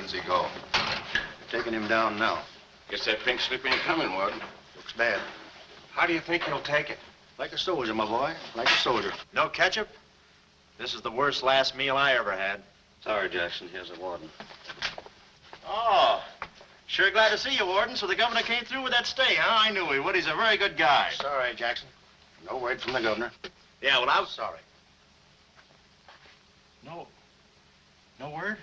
When's he go? They're taking him down now. Guess that pink slip ain't coming, Warden. Looks bad. How do you think he'll take it? Like a soldier, my boy. Like a soldier. No ketchup? This is the worst last meal I ever had. Sorry, Jackson. Here's the warden. Oh, sure glad to see you, Warden. So the governor came through with that stay, huh? I knew he would. He's a very good guy. Sorry, Jackson. No word from the governor. Yeah, well, I'm sorry. No word?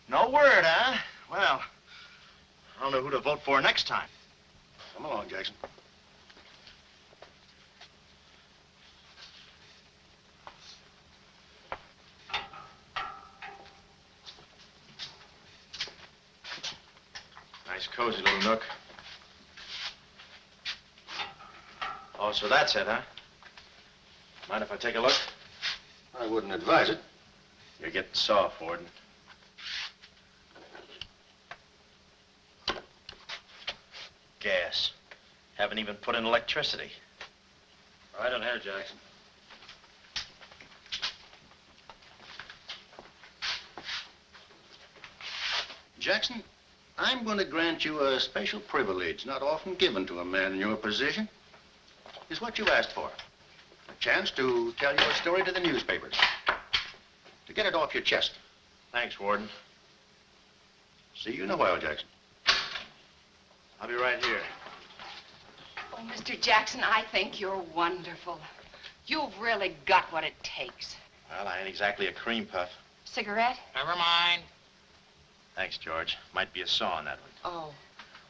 No word, huh? Well, I don't know who to vote for next time. Come along, Jackson. Nice, cozy little nook. Oh, so that's it, huh? Mind if I take a look? I wouldn't advise it. You're getting soft, Warden. Gas. Haven't even put in electricity. Right on here, Jackson. Jackson, I'm going to grant you a special privilege not often given to a man in your position. It's what you asked for. A chance to tell your story to the newspapers. To get it off your chest. Thanks, Warden. See you in a while, Jackson. I'll be right here. Oh, Mr. Jackson, I think you're wonderful. You've really got what it takes. Well, I ain't exactly a cream puff. Cigarette? Never mind. Thanks, George. Might be a saw on that one. Oh.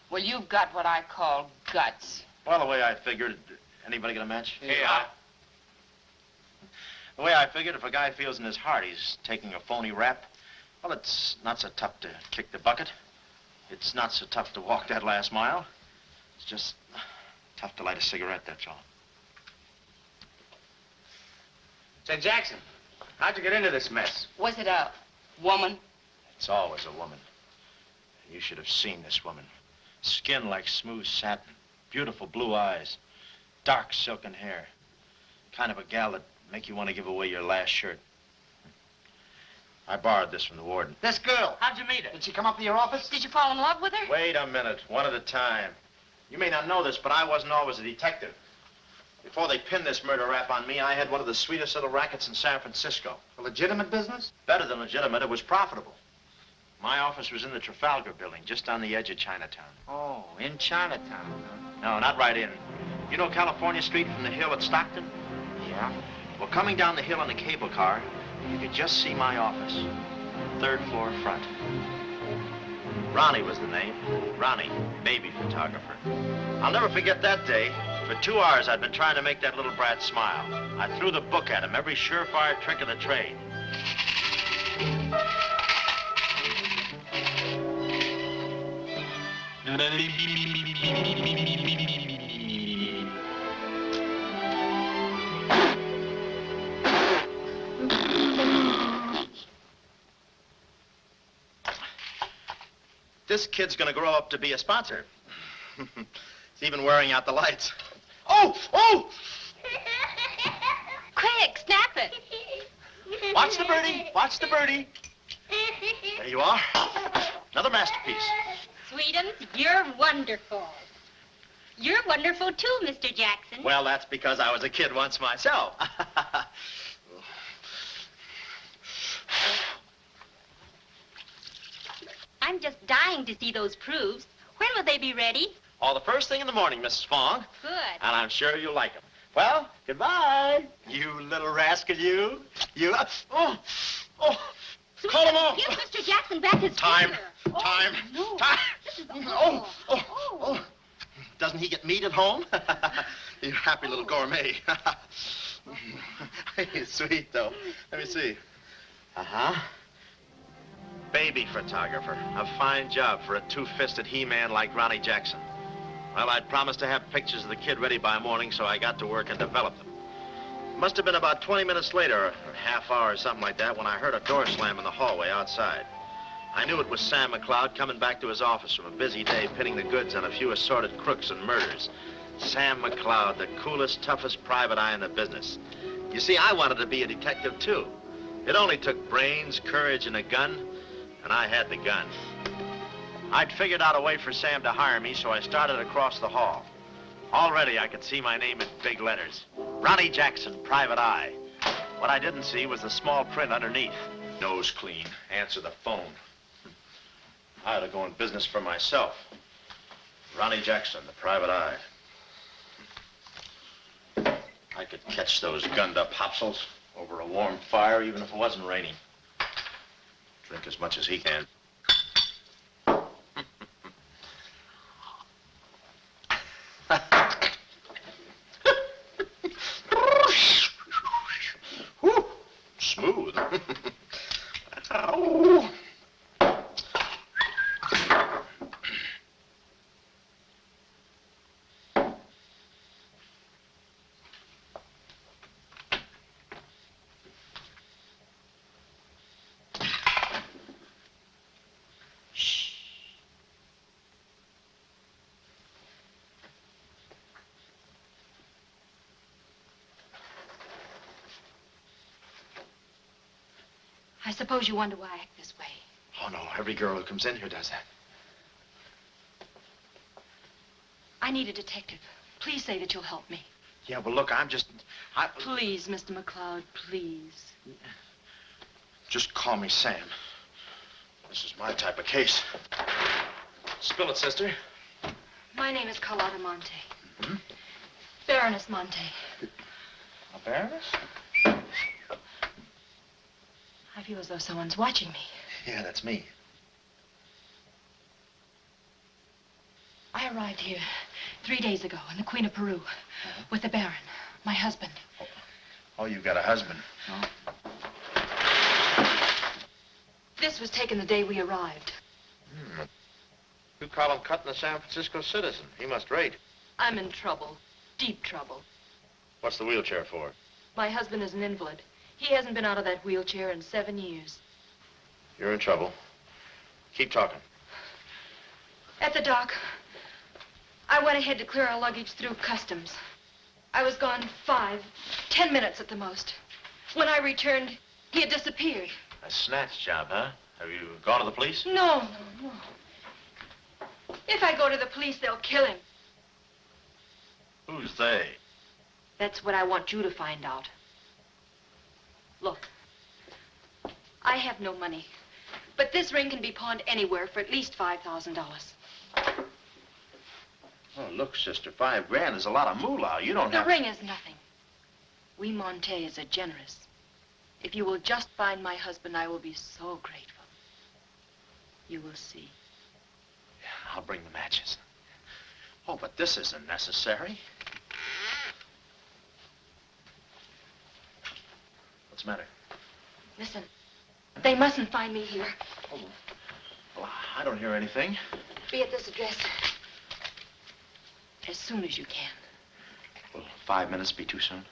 Well, you've got what I call guts. Well, the way I figured... Anybody got a match? Yeah. The way I figured, if a guy feels in his heart he's taking a phony rap, well, it's not so tough to kick the bucket. It's not so tough to walk that last mile. It's just tough to light a cigarette, that's all. Say, Jackson, how'd you get into this mess? Was it a woman? It's always a woman. And you should have seen this woman. Skin like smooth satin, beautiful blue eyes, dark silken hair. Kind of a gal that'd make you want to give away your last shirt. I borrowed this from the warden. This girl. How'd you meet her? Did she come up to your office? Did you fall in love with her? Wait a minute, one at a time. You may not know this, but I wasn't always a detective. Before they pinned this murder rap on me, I had one of the sweetest little rackets in San Francisco. A legitimate business? Better than legitimate, it was profitable. My office was in the Trafalgar building, just on the edge of Chinatown. Oh, in Chinatown, huh? No, not right in. You know California Street from the hill at Stockton? Yeah. Well, coming down the hill in a cable car, you could just see my office. Third floor front. Ronnie was the name. Ronnie, baby photographer. I'll never forget that day. For 2 hours, I'd been trying to make that little brat smile. I threw the book at him, every surefire trick of the trade. This kid's gonna grow up to be a sponsor. He's even wearing out the lights. Oh! Oh! Quick, snap it. Watch the birdie. Watch the birdie. There you are. Another masterpiece. Sweetums, you're wonderful. You're wonderful too, Mr. Jackson. Well, that's because I was a kid once myself. I'm just dying to see those proofs. When will they be ready? All the first thing in the morning, Mrs. Fong. Good. And I'm sure you'll like them. Well, goodbye. You little rascal, you. You. Oh. Sweetums, Call him off. give Mr. Jackson back his Time. finger. Time. No. Time. This is awful. Oh. Doesn't he get meat at home? You happy little gourmet. He's sweet, though. Let me see. Uh-huh. Baby photographer. A fine job for a two-fisted he-man like Ronnie Jackson. Well, I'd promised to have pictures of the kid ready by morning, so I got to work and developed them. Must have been about 20 minutes later, or a half hour or something like that, when I heard a door slam in the hallway outside. I knew it was Sam McLeod coming back to his office from a busy day pinning the goods on a few assorted crooks and murders. Sam McLeod, the coolest, toughest private eye in the business. You see, I wanted to be a detective, too. It only took brains, courage, and a gun, and I had the gun. I'd figured out a way for Sam to hire me, so I started across the hall. Already, I could see my name in big letters. Ronnie Jackson, private eye. What I didn't see was the small print underneath. Nose clean, answer the phone. I ought to go in business for myself. Ronnie Jackson, the private eye. I could catch those gunned-up hopsels over a warm fire, even if it wasn't raining. Drink as much as he can. Whew, smooth. Ow. I suppose you wonder why I act this way. Oh, no, every girl who comes in here does that. I need a detective. Please say that you'll help me. Yeah, well, look, Please, Mr. McCloud, please. Just call me Sam. This is my type of case. Spill it, sister. My name is Carlotta Monte. Mm-hmm. Baroness Monte. A baroness? I feel as though someone's watching me. Yeah, that's me. I arrived here 3 days ago in the Queen of Peru with the Baron, my husband. Oh, you've got a husband. Oh. This was taken the day we arrived. You call him cutting a San Francisco citizen. He must rate. I'm in trouble, deep trouble. What's the wheelchair for? My husband is an invalid. He hasn't been out of that wheelchair in 7 years. You're in trouble. Keep talking. At the dock, I went ahead to clear our luggage through customs. I was gone 10 minutes at the most. When I returned, he had disappeared. A snatch job, huh? Have you gone to the police? No. If I go to the police, they'll kill him. Who's they? That's what I want you to find out. Look, I have no money, but this ring can be pawned anywhere for at least $5,000. Oh, look, sister, $5 grand is a lot of moolah. You don't The have... ring is nothing. We Montes are generous. If you will just find my husband, I will be so grateful. You will see. Yeah, I'll bring the matches. Oh, but this isn't necessary. What's the matter? Listen, they mustn't find me here. Oh, well, I don't hear anything. Be at this address as soon as you can. Will 5 minutes be too soon?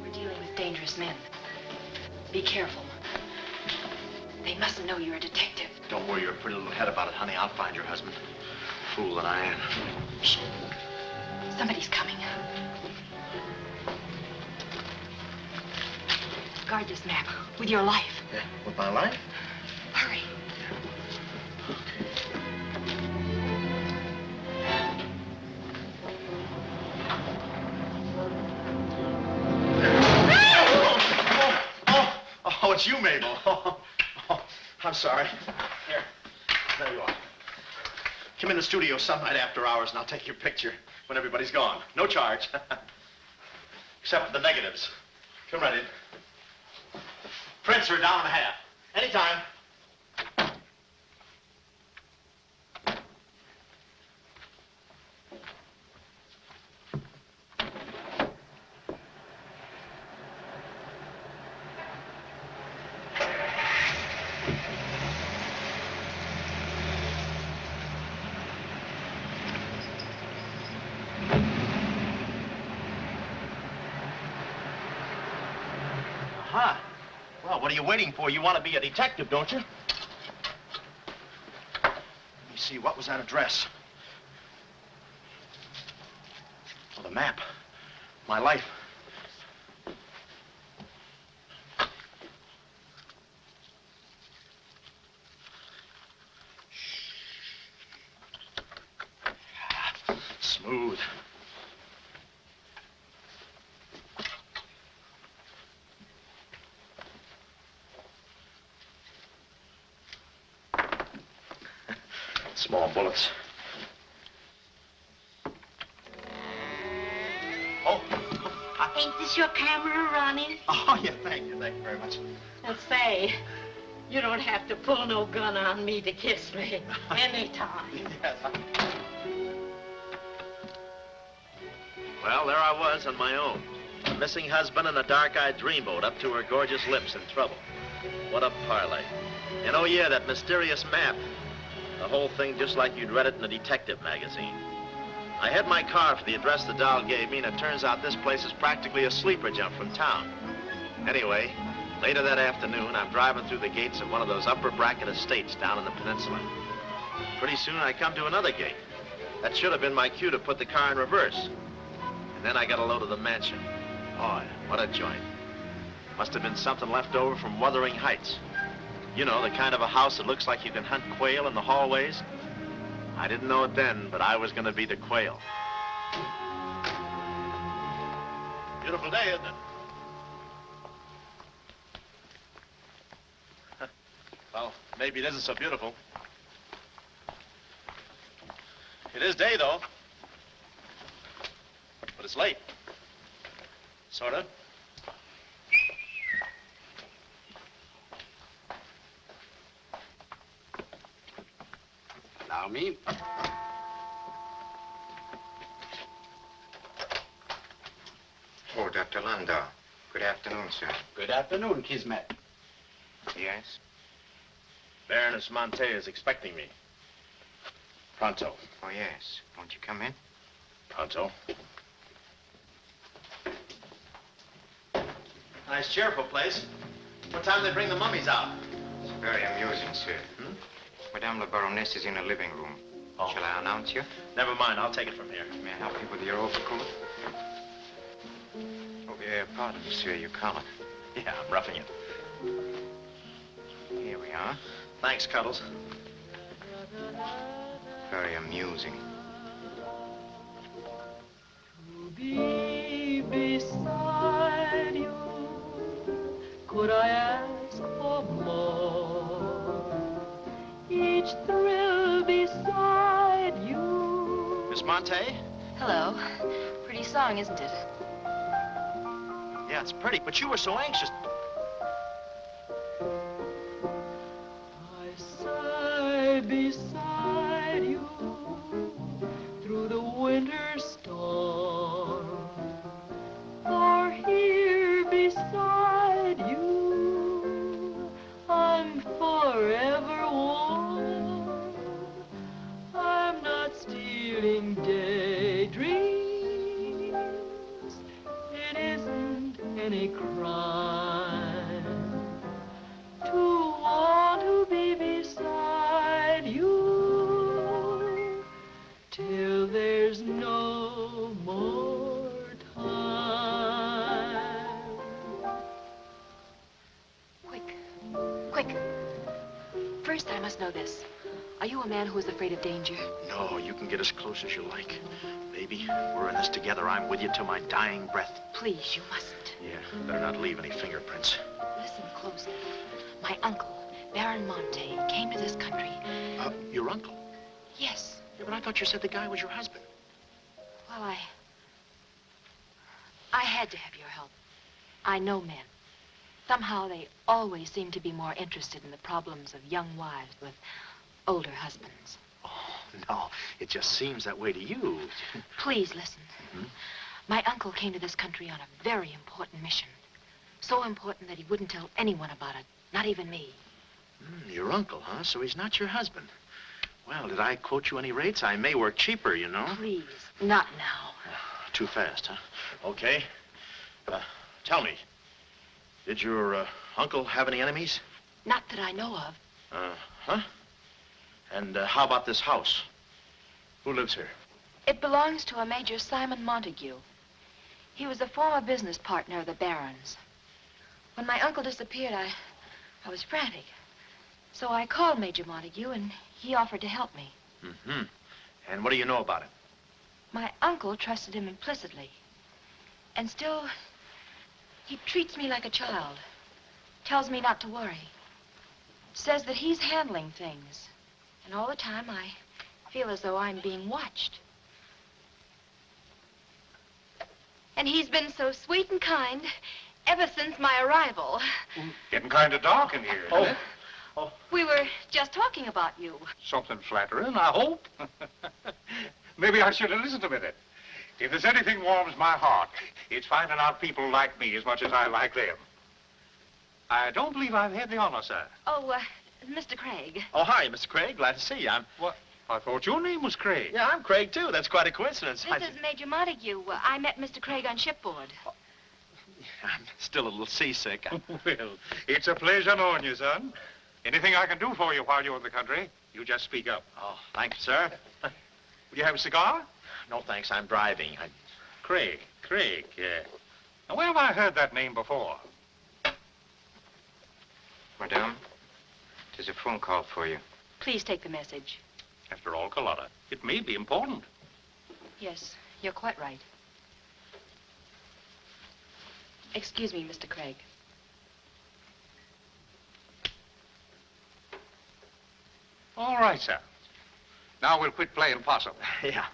We're dealing with dangerous men. Be careful. They mustn't know you're a detective. Don't worry your pretty little head about it, honey. I'll find your husband. Fool that I am. Shh. Somebody's coming. Guard this map with your life. Yeah, with my life? Hurry. Oh, it's you, Mabel. Oh, I'm sorry. Here, there you are. Come in the studio some night after hours, and I'll take your picture when everybody's gone. No charge. Except for the negatives. Come right in. Prints are $1.50. Anytime. Aha. Well, what are you waiting for? You want to be a detective, don't you? see, what was that address? Oh, the map. My life. Smooth. Small bullets. Oh. Ain't this your camera, Ronnie? Oh, yeah, thank you very much. And say, you don't have to pull no gun on me to kiss me anytime. Yes. Well, there I was on my own. A missing husband and a dark-eyed dreamboat up to her gorgeous lips in trouble. What a parlay. And oh, yeah, that mysterious map. The whole thing just like you'd read it in a detective magazine. I had my car for the address the doll gave me, and it turns out this place is practically a sleeper jump from town. Anyway, later that afternoon, I'm driving through the gates of one of those upper bracket estates down in the peninsula. Pretty soon, I come to another gate. That should have been my cue to put the car in reverse. And then I got a load of the mansion. Boy, what a joint. Must have been something left over from Wuthering Heights. You know, the kind of a house that looks like you can hunt quail in the hallways. I didn't know it then, but I was going to be the quail. Beautiful day, isn't it? Well, maybe it isn't so beautiful. It is day, though. But it's late. Sort of. Allow me. Oh, Dr. Landau. Good afternoon, sir. Good afternoon, Kismet. Yes? Baroness Monte is expecting me. Pronto. Oh, yes. Won't you come in? Pronto. Nice, cheerful place. What time do they bring the mummies out? It's very amusing, sir. Madame la Baroness is in the living room. Oh. Shall I announce you? Never mind, I'll take it from here. May I help you with your overcoat? Oh, yeah, pardon, sir, your collar. Yeah, I'm roughing it. Here we are. Thanks, Cuddles. Very amusing. To be beside you, could I ask for more? Each thrill beside you. Miss Monte? Hello. Pretty song, isn't it? Yeah, it's pretty, but you were so anxious. I sigh beside you through the winter storm. For here beside you, I'm forever warm. I'm not stealing daydreams. It isn't any crime to want to be beside you till there's no more time. Quick. First, I must know this. Are you a man who is afraid of danger? No, you can get as close as you like. Baby, we're in this together. I'm with you till my dying breath. Please, you mustn't. Yeah, better not leave any fingerprints. Listen closely. My uncle, Baron Monte, came to this country. Your uncle? Yes. Yeah, but I thought you said the guy was your husband. Well, I had to have your help. I know men. Somehow they always seem to be more interested in the problems of young wives with older husbands. Oh, no, it just seems that way to you. Please listen. My uncle came to this country on a very important mission. So important that he wouldn't tell anyone about it, not even me. Your uncle, huh? So he's not your husband. Well, did I quote you any rates? I may work cheaper, you know. Please, not now. Too fast, huh? Okay. Tell me, did your uncle have any enemies? Not that I know of. Huh? And how about this house? Who lives here? It belongs to a Major Simon Montague. He was a former business partner of the Baron's. When my uncle disappeared, I was frantic. So I called Major Montague, and he offered to help me. Mm-hmm. And what do you know about it? My uncle trusted him implicitly. And still, he treats me like a child. Tells me not to worry. Says that he's handling things. And all the time, I feel as though I'm being watched. And he's been so sweet and kind ever since my arrival. Getting kind of dark in here, isn't it? We were just talking about you. Something flattering, I hope. Maybe I should have listened a minute. If there's anything warms my heart, it's finding out people like me as much as I like them. I don't believe I've had the honor, sir. Oh, Mr. Craig. Oh, hi, Mr. Craig. Glad to see you. What? I thought your name was Craig. Yeah, I'm Craig, too. That's quite a coincidence. This is Major Montague. I met Mr. Craig on shipboard. I'm still a little seasick. Well, it's a pleasure knowing you, son. Anything I can do for you while you're in the country, you just speak up. Oh, thank you, sir. Will you have a cigar? No, thanks. I'm driving. Craig, yeah. Now, where have I heard that name before? Madame, there's a phone call for you. Please take the message. After all, Carlotta, it may be important. Yes, you're quite right. Excuse me, Mr. Craig. All right, sir. Now we'll quit playing possum. Yeah.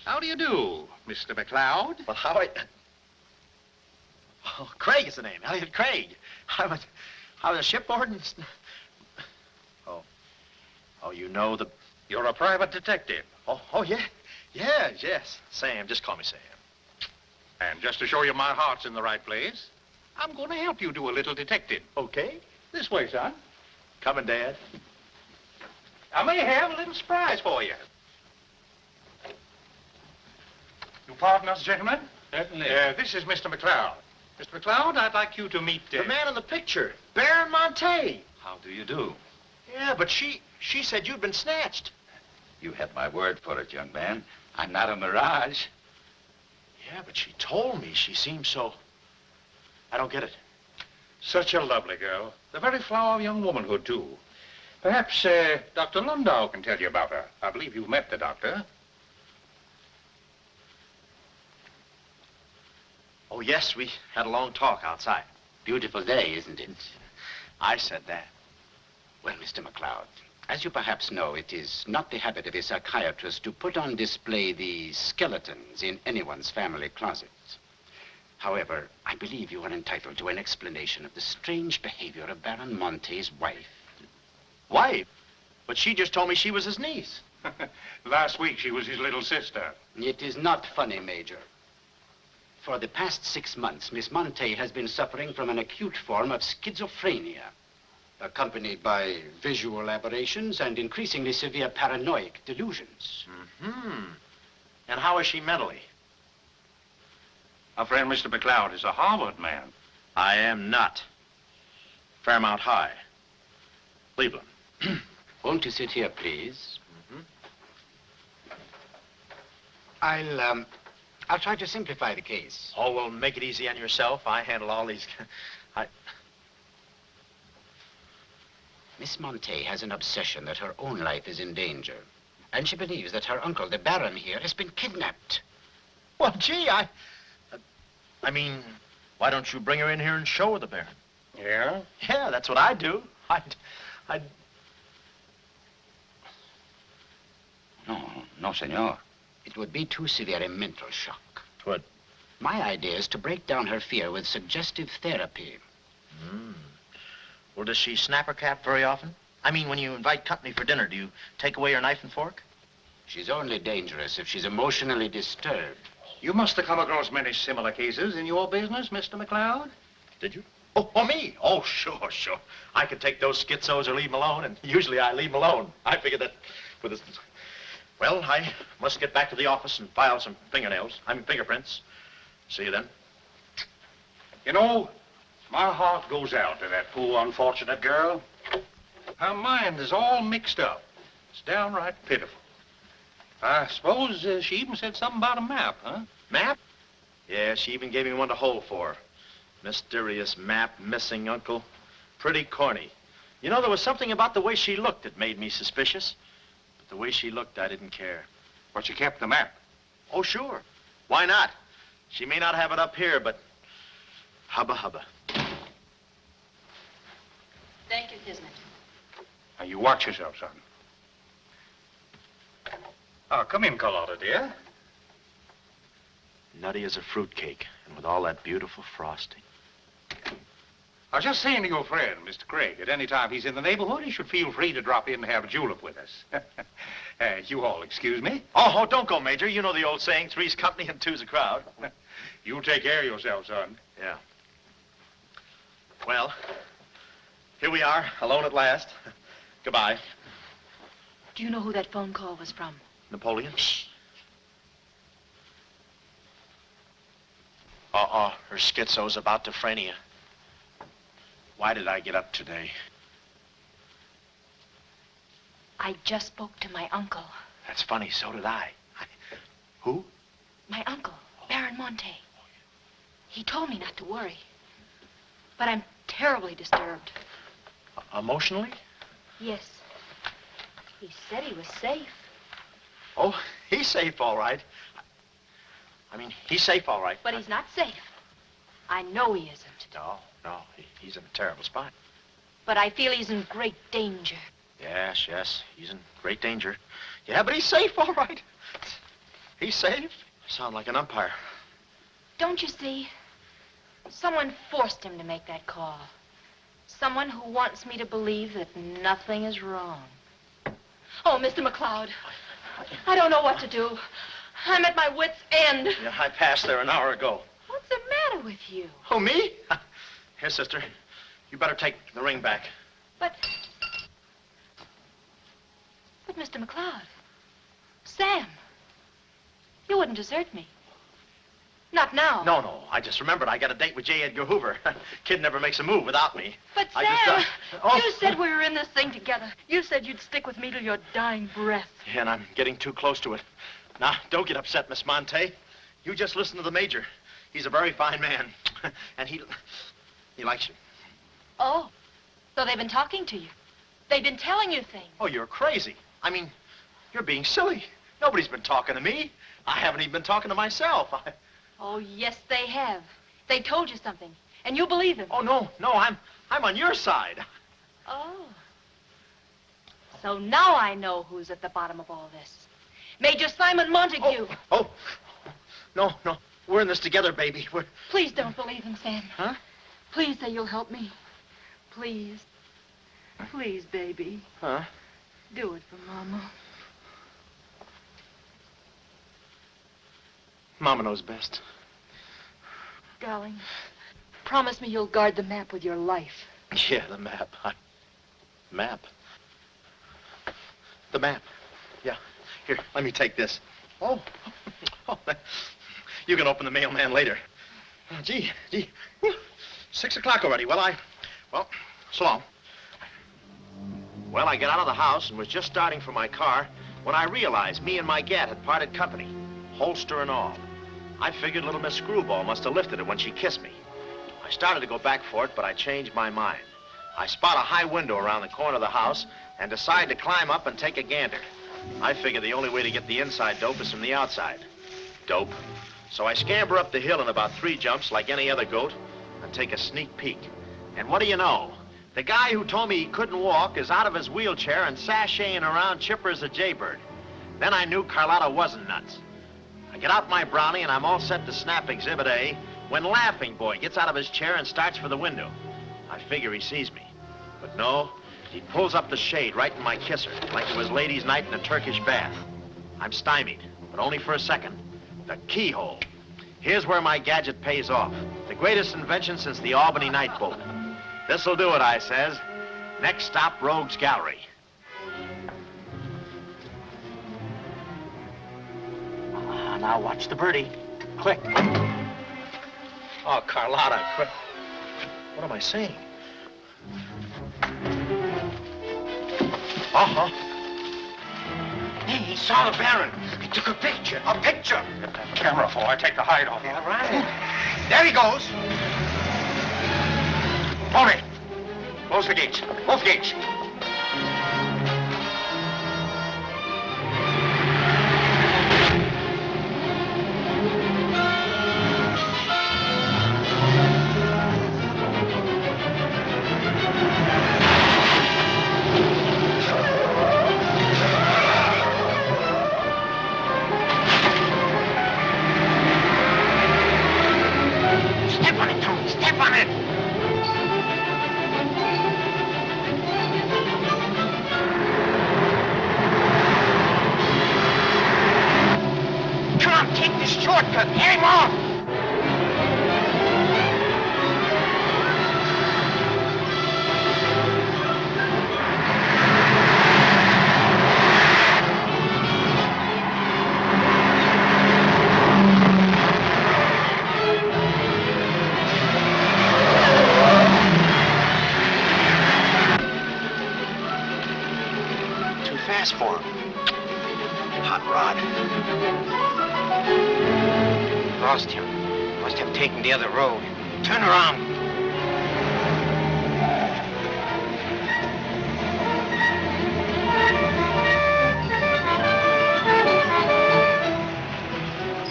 How do you do, Mr. McLeod? Well, how Oh, Craig is the name. Elliott Craig. I was a shipboard and... Oh, you know the... You're a private detective. Oh, yeah. Yes. Sam. Just call me Sam. And just to show you my heart's in the right place, I'm going to help you do a little detecting. Okay. This way, son. Coming, Dad. I may have a little surprise for you. You pardon us, gentlemen? Certainly. This is Mr. McLeod. Mr. McLeod, I'd like you to meet... The man in the picture. Baron Monte. How do you do? Yeah, but she said you'd been snatched. You had my word for it, young man. I'm not a mirage. Yeah, but she told me she seemed so... I don't get it. Such a lovely girl. The very flower of young womanhood, too. Perhaps Dr. Lundau can tell you about her. I believe you've met the doctor. Oh, yes, we had a long talk outside. Beautiful day, isn't it? I said that. Well, Mr. McLeod, as you perhaps know, it is not the habit of a psychiatrist to put on display the skeletons in anyone's family closet. However, I believe you are entitled to an explanation of the strange behavior of Baron Monte's wife. Wife? But she just told me she was his niece. Last week, she was his little sister. It is not funny, Major. For the past 6 months, Miss Monte has been suffering from an acute form of schizophrenia, accompanied by visual aberrations and increasingly severe paranoid delusions. Mm-hmm. And how is she mentally? Our friend Mr. McLeod is a Harvard man. I am not. Fairmount High. Cleveland. Won't you sit here, please? Mm-hmm. I'll try to simplify the case. Oh, well, make it easy on yourself. I handle all these... Miss Monte has an obsession that her own life is in danger. And she believes that her uncle, the Baron here, has been kidnapped. Well, gee, I mean, why don't you bring her in here and show her the Baron? Yeah? Yeah, that's what I'd do. No, senor. It would be too severe a mental shock. Twould. My idea is to break down her fear with suggestive therapy. Well, does she snap her cap very often? I mean, when you invite company for dinner, do you take away her knife and fork? She's only dangerous if she's emotionally disturbed. You must have come across many similar cases in your business, Mr. McLeod. Did you? Oh, me? Oh, sure. I could take those schizos or leave them alone, and usually I leave them alone. I figured that with this... Well, I must get back to the office and file some fingerprints. See you then. You know, my heart goes out to that poor, unfortunate girl. Her mind is all mixed up. It's downright pitiful. I suppose she even said something about a map, huh? Map? Yeah, she even gave me one to hold for. Mysterious map, missing uncle. Pretty corny. You know, there was something about the way she looked that made me suspicious. But the way she looked, I didn't care. But she kept the map. Oh, sure. Why not? She may not have it up here, but hubba hubba. Thank you, Kismet. Now, you watch yourself, son. Oh, come in, Carlotta, dear. Nutty as a fruitcake, and with all that beautiful frosting. I was just saying to your friend, Mr. Craig, at any time he's in the neighborhood, he should feel free to drop in and have a julep with us. You all excuse me. Oh, don't go, Major. You know the old saying, three's company and two's a crowd. You take care of yourself, son. Yeah. Well, here we are, alone at last. Goodbye. Do you know who that phone call was from? Napoleon? Shh. Her schizo's about to frania. Why did I get up today? I just spoke to my uncle. That's funny, so did I. Who? My uncle, Baron Monte. He told me not to worry. But I'm terribly disturbed. Emotionally? Yes. He said he was safe. Oh, he's safe, all right. I mean, he's safe, all right. But he's not safe. I know he isn't. No, he's in a terrible spot. But I feel he's in great danger. Yes, he's in great danger. Yeah, but he's safe, all right. He's safe. You sound like an umpire. Don't you see? Someone forced him to make that call. Someone who wants me to believe that nothing is wrong. Oh, Mr. McLeod, I don't know what to do. I'm at my wit's end. Yeah, I passed there an hour ago. What's the matter with you? Oh, me? Here, sister. You better take the ring back. But Mr. McLeod, Sam, you wouldn't desert me. Not now. No. I just remembered I got a date with J. Edgar Hoover. Kid never makes a move without me. But Sam, you said we were in this thing together. You said you'd stick with me till your dying breath. Yeah, and I'm getting too close to it. Now, don't get upset, Miss Monte. You just listen to the Major. He's a very fine man. And he likes you. Oh, so they've been talking to you. They've been telling you things. Oh, you're crazy. I mean, you're being silly. Nobody's been talking to me. I haven't even been talking to myself. Oh, yes, they have. They told you something, and you believe them. Oh, no, I'm on your side. Oh. So now I know who's at the bottom of all this. Major Simon Montague. Oh. No. We're in this together, baby. Please don't believe him, Sam. Huh? Please say you'll help me. Please. Please, baby. Huh? Do it for Mama. Mama knows best. Darling, promise me you'll guard the map with your life. Yeah, the map. Map? The map. Yeah. Here, let me take this. Oh. You can open the mailman later. Gee. 6 o'clock already. Well, so long. Well, I got out of the house and was just starting for my car when I realized me and my gat had parted company, holster and all. I figured little Miss Screwball must have lifted it when she kissed me. I started to go back for it, but I changed my mind. I spot a high window around the corner of the house and decide to climb up and take a gander. I figure the only way to get the inside dope is from the outside. Dope. So I scamper up the hill in about 3 jumps like any other goat and take a sneak peek. And what do you know? The guy who told me he couldn't walk is out of his wheelchair and sashaying around chipper as a jaybird. Then I knew Carlotta wasn't nuts. I get out my brownie and I'm all set to snap Exhibit A when Laughing Boy gets out of his chair and starts for the window. I figure he sees me. But no, he pulls up the shade right in my kisser, like it was ladies' night in a Turkish bath. I'm stymied, but only for a second. The keyhole. Here's where my gadget pays off. The greatest invention since the Albany night boat. This'll do it, I says. Next stop, Rogue's Gallery. Now watch the birdie. Click. Oh, Carlotta, quick. What am I saying? He saw the Baron. He took a picture. A picture? Get that camera for I take the hide off you. All right. There he goes. Tony, close the gates. Both gates. Step on it, Tony. Step on it. Come on, take this shortcut. Get him off. Too fast for him. Hot rod. Lost him. Must have taken the other road. Turn around.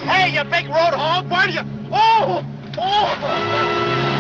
Hey, you big road hog, why do you... Oh! Oh!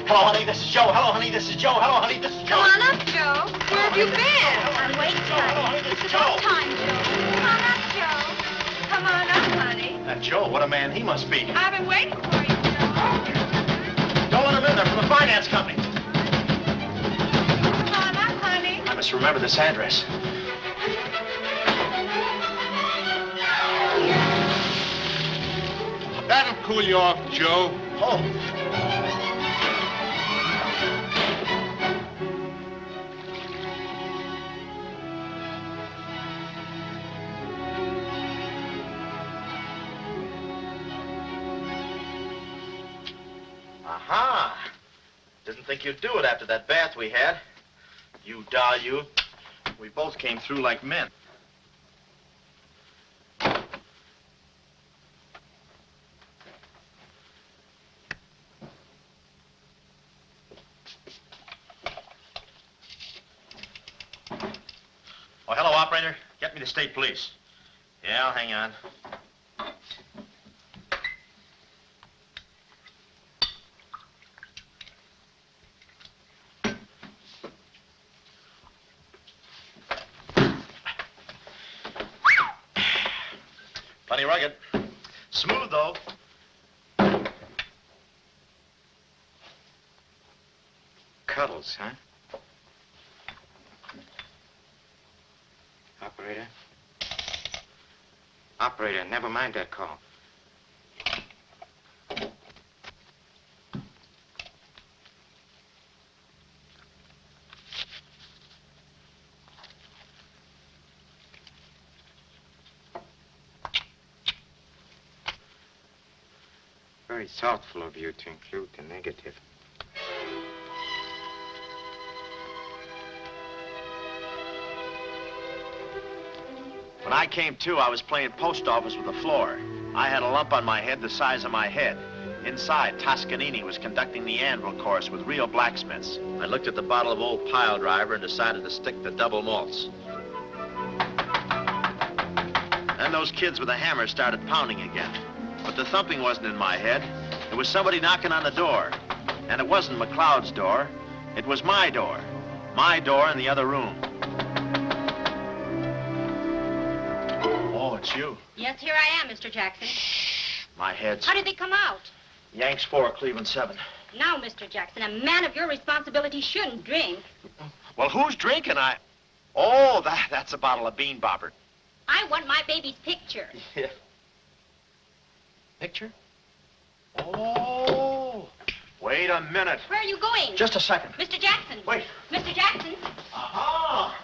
Hello, honey, this is Joe. Hello, honey, this is Joe. Hello, honey, this is Joe. Come on up, Joe. Where have you been? I'm waiting, Hello, honey. honey, this It's is about Joe. time, Joe. Come on up, Joe. Come on up, honey. That Joe, what a man he must be. I've been waiting for you, Joe. Don't let him in there from the finance company. Come on up, honey. I must remember this address. That'll cool you off, Joe. Oh. Aha! Didn't think you'd do it after that bath we had. You doll, you. We both came through like men. Oh, hello, operator. Get me the state police. Yeah, hang on. Plenty rugged. Smooth, though. Cuddles, huh? Operator? Operator, never mind that call. Very thoughtful of you to include the negative. When I came to, I was playing post office with the floor. I had a lump on my head the size of my head. Inside, Toscanini was conducting the anvil course with real blacksmiths. I looked at the bottle of old pile driver and decided to stick to double malts. Then those kids with the hammer started pounding again. But the thumping wasn't in my head. It was somebody knocking on the door. And it wasn't McLeod's door. It was my door. My door in the other room. Oh, it's you. Yes, here I am, Mr. Jackson. My head's... How did they come out? Yanks 4, Cleveland 7. Now, Mr. Jackson, a man of your responsibility shouldn't drink. Well, who's drinking? Oh, that's a bottle of Bean Bobber. I want my baby's picture. Yeah. Picture? Oh. Wait a minute. Where are you going? Just a second. Mr. Jackson. Wait. Mr. Jackson. Aha!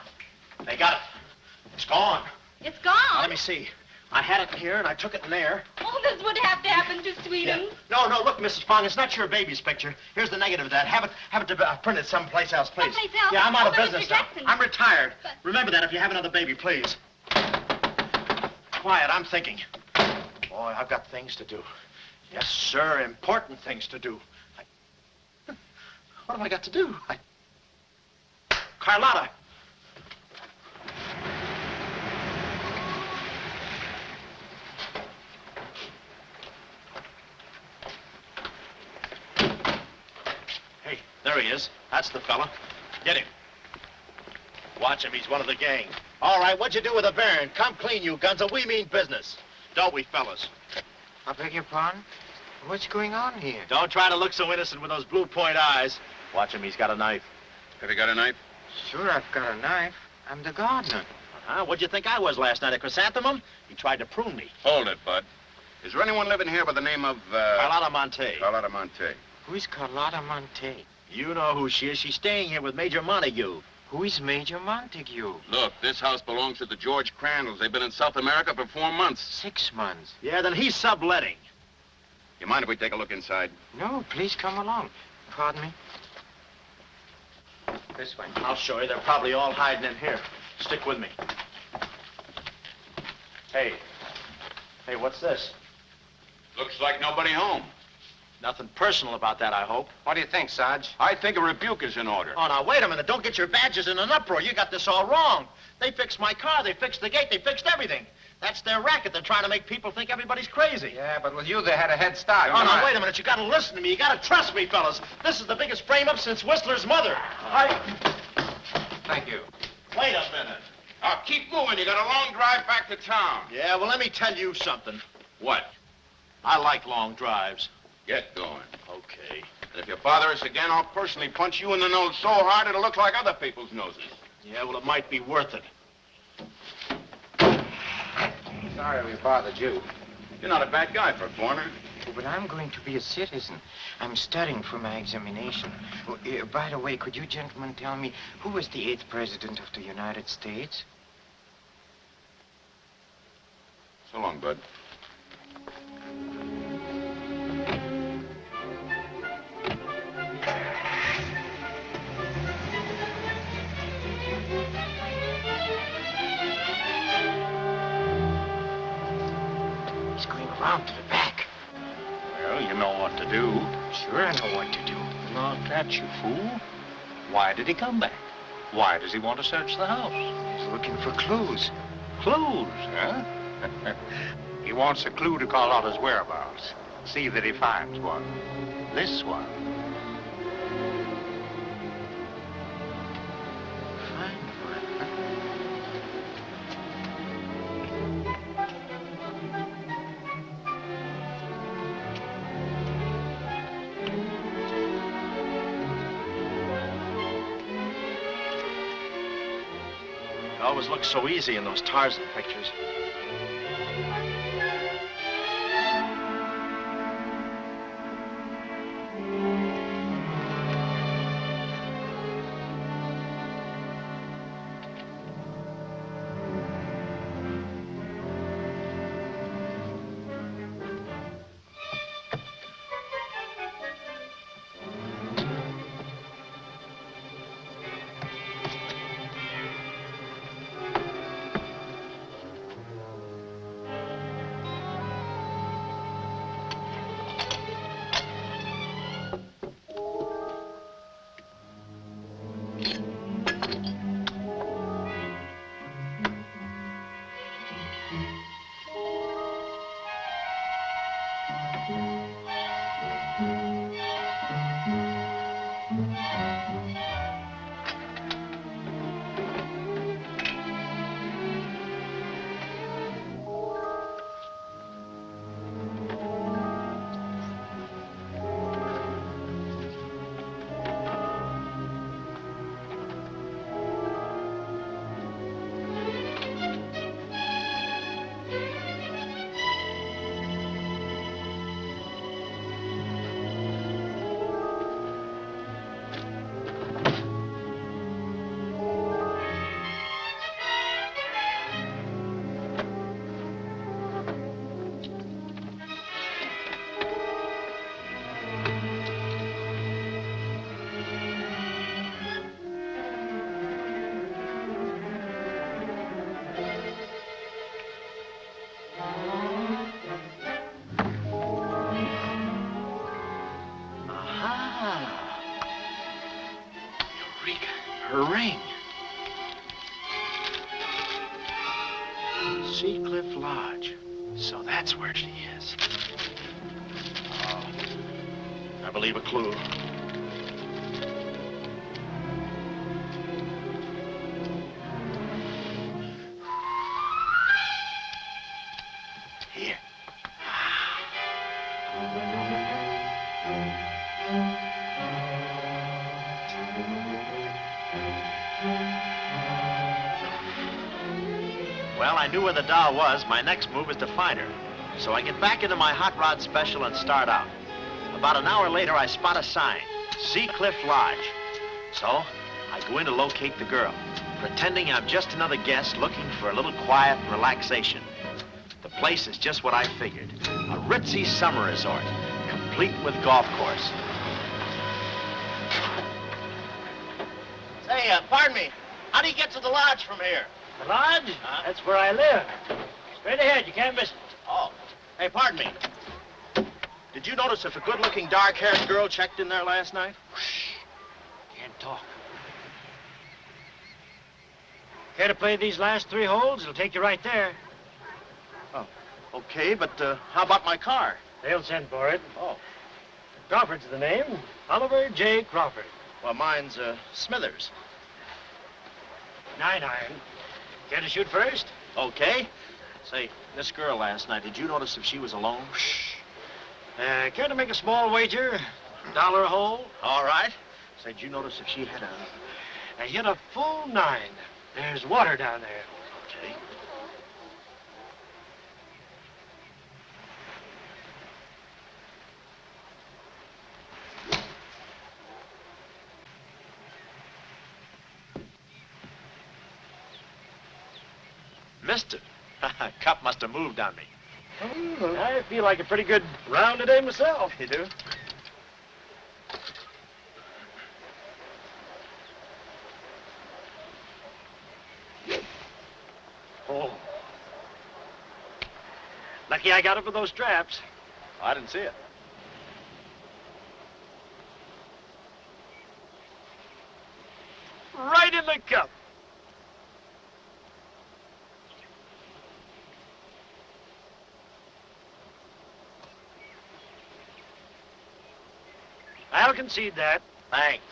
They got it. It's gone. It's gone. Now, let me see. I had it in here, and I took it in there. Oh, this would have to happen to Sweden. Yeah. No, look, Mrs. Fong, it's not your baby's picture. Here's the negative of that. Have it printed someplace else, please. Someplace else? Yeah, I'm out of but business Mr. now. Jackson. I'm retired. But... Remember that if you have another baby, please. Quiet, I'm thinking. Boy, I've got things to do. Yes, sir, important things to do. What have I got to do? Carlotta. Hey, there he is. That's the fella. Get him. Watch him. He's one of the gang. All right, what'd you do with the Baron? Come clean, you guns, we mean business. Don't we, fellas? I beg your pardon? What's going on here? Don't try to look so innocent with those blue point eyes. Watch him, he's got a knife. Have you got a knife? Sure, I've got a knife. I'm the gardener. Huh? What'd you think I was last night, a chrysanthemum? He tried to prune me. Hold it, Bud. Is there anyone living here by the name of, Carlotta Monte. Carlotta Monte. Who is Carlotta Monte? You know who she is. She's staying here with Major Montague. Who is Major Montague? Look, this house belongs to the George Crandalls. They've been in South America for 4 months. 6 months. Yeah, then he's subletting. You mind if we take a look inside? No, please come along. Pardon me? This way. I'll show you. They're probably all hiding in here. Stick with me. Hey, what's this? Looks like nobody home. Nothing personal about that, I hope. What do you think, Sarge? I think a rebuke is in order. Oh, now, wait a minute. Don't get your badges in an uproar. You got this all wrong. They fixed my car. They fixed the gate. They fixed everything. That's their racket. They're trying to make people think everybody's crazy. Yeah, but with you, they had a head start. Oh, now, wait a minute. You got to listen to me. You got to trust me, fellas. This is the biggest frame-up since Whistler's mother. Thank you. Wait a minute. Now, keep moving. You got a long drive back to town. Yeah, well, let me tell you something. What? I like long drives. Get going. Okay. And if you bother us again, I'll personally punch you in the nose so hard it'll look like other people's noses. Yeah, well, it might be worth it. Sorry we bothered you. You're not a bad guy for a foreigner. Oh, but I'm going to be a citizen. I'm studying for my examination. Oh, by the way, could you gentlemen tell me who was the 8th president of the United States? So long, Bud. He's going around to the back. Well, you know what to do. Sure, I know what to do. Not that, you fool. Why did he come back? Why does he want to search the house? He's looking for clues. Clues, huh? He wants a clue to Carlotta's whereabouts. See that he finds one. This one. Find one. It always looks so easy in those Tarzan pictures. Seacliff Lodge. So that's where she is. Oh, I believe a clue. Here. Well, I knew where the doll was. My next move is to find her. So I get back into my hot rod special and start out. About an hour later, I spot a sign, Seacliff Lodge. So I go in to locate the girl, pretending I'm just another guest looking for a little quiet and relaxation. The place is just what I figured, a ritzy summer resort, complete with golf course. Say, pardon me, how do you get to the lodge from here? The lodge? That's where I live. Straight ahead, you can't miss it. Oh, hey, pardon me. Did you notice if a good-looking, dark-haired girl checked in there last night? Shh. Can't talk. Care to play these last 3 holes? It'll take you right there. Oh, okay, but how about my car? They'll send for it. Oh. Crawford's the name. Oliver J. Crawford. Well, mine's Smithers. 9-iron. Care to shoot first? Okay. Say, this girl last night, did you notice if she was alone? Shh. Care to make a small wager? $1 a hole? All right. Say, did you notice if she had I hit a full 9. There's water down there. Okay. Missed it. Cup must have moved on me. I feel like a pretty good round today myself. You do? Oh. Lucky I got it with those straps. I didn't see it. Right in the cup. I'll concede that. Thanks.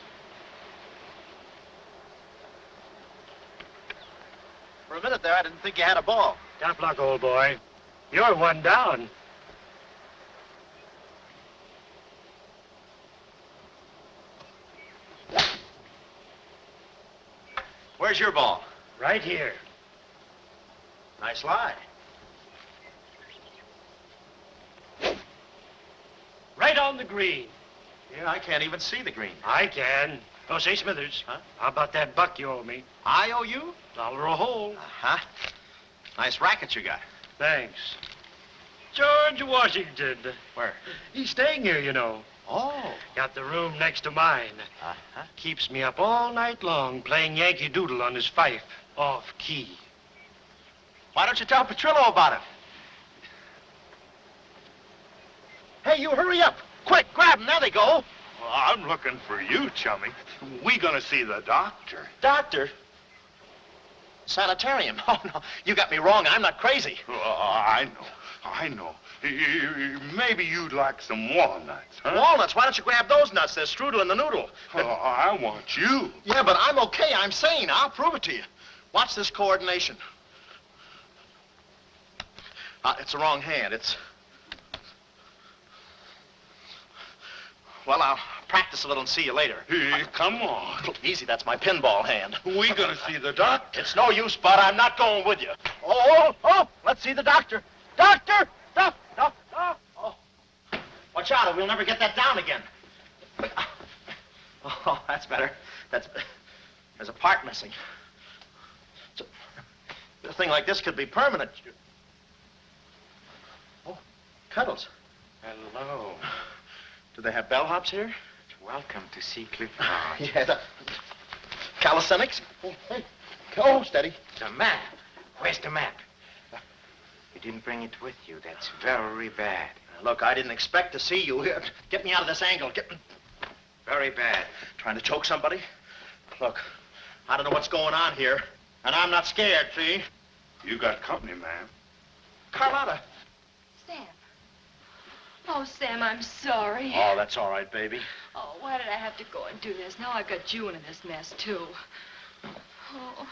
For a minute there, I didn't think you had a ball. Tough luck, old boy. You're 1 down. Where's your ball? Right here. Nice lie. Right on the green. Yeah, I can't even see the green. I can. Oh, say, Smithers. Huh? How about that buck you owe me? I owe you? $1 a hole. Uh-huh. Nice racket you got. Thanks. George Washington. Where? He's staying here, you know. Oh. Got the room next to mine. Uh-huh. Keeps me up all night long playing Yankee Doodle on his fife. Off key. Why don't you tell Petrillo about it? Hey, you hurry up. Quick, grab them. There they go. Well, I'm looking for you, chummy. We gonna see the doctor. Doctor? Sanitarium. Oh, no. You got me wrong. I'm not crazy. Oh, I know. Maybe you'd like some walnuts, huh? Walnuts? Why don't you grab those nuts? There's strudel in the noodle. Oh, I want you. Yeah, but I'm okay. I'm sane. I'll prove it to you. Watch this coordination. It's the wrong hand. It's... Well, I'll practice a little and see you later. Hey, come on. Easy, that's my pinball hand. We gonna see the doctor. It's no use, Bud. I'm not going with you. Oh, let's see the doctor. Doctor! Doctor! Oh. Watch out, or we'll never get that down again. Oh, that's better. There's a part missing. A thing like this could be permanent. Oh, Cuddles. Hello. Do they have bellhops here? Welcome to Seacliff Lodge. Yeah, calisthenics? Oh, hey. Oh, steady. The map. Where's the map? You didn't bring it with you. That's very bad. Look, I didn't expect to see you here. Get me out of this angle. Very bad. Trying to choke somebody? Look, I don't know what's going on here, and I'm not scared, see? You got company, ma'am. Carlotta. Sam. Oh, Sam, I'm sorry. Oh, that's all right, baby. Oh, why did I have to go and do this? Now I've got you in this mess, too. Oh,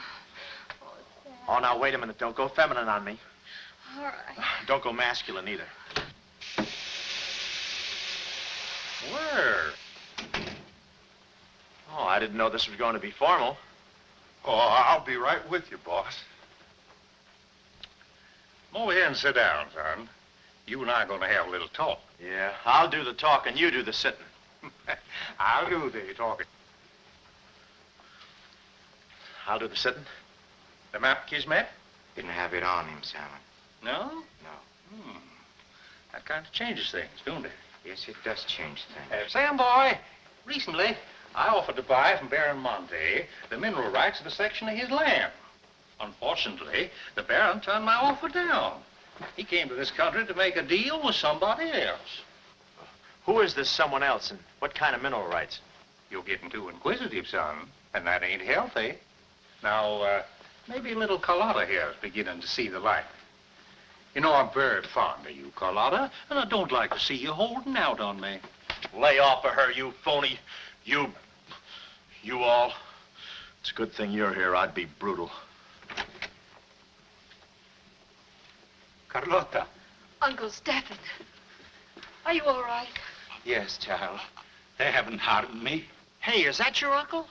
Sam. Oh, now, wait a minute. Don't go feminine on me. All right. Don't go masculine, either. Where? Oh, I didn't know this was going to be formal. Oh, I'll be right with you, boss. Come over here and sit down, son. You and I are going to have a little talk. Yeah, I'll do the talking, you do the sitting. I'll do the talking. I'll do the sitting. The map, Kismet? Didn't have it on him, Simon. No? No. That kind of changes things, don't it? Yes, it does change things. Sam, boy, recently I offered to buy from Baron Monte the mineral rights of a section of his land. Unfortunately, the Baron turned my offer down. He came to this country to make a deal with somebody else. Who is this someone else, and what kind of mineral rights? You're getting too inquisitive, son, and that ain't healthy. Now, maybe little Carlotta here is beginning to see the light. You know, I'm very fond of you, Carlotta, and I don't like to see you holding out on me. Lay off of her, you phony. You all. It's a good thing you're here. I'd be brutal. Carlotta. Uncle Stephen, are you all right? Yes, child. They haven't harmed me. Hey, is that your uncle?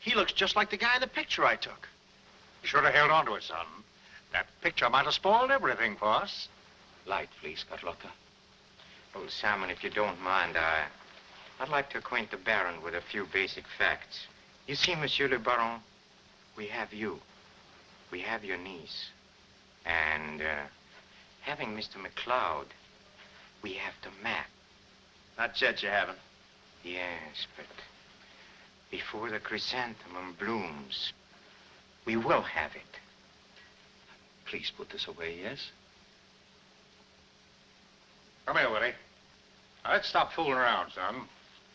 He looks just like the guy in the picture I took. You should have held on to it, son. That picture might have spoiled everything for us. Light, please, Carlotta. Oh, Simon, if you don't mind, I'd like to acquaint the Baron with a few basic facts. You see, Monsieur le Baron, we have you. We have your niece. And, having Mr. McLeod, we have the map. Not yet, you haven't. Yes, but before the chrysanthemum blooms, we will have it. Please put this away, yes? Come here, Willie. Now, let's stop fooling around, son.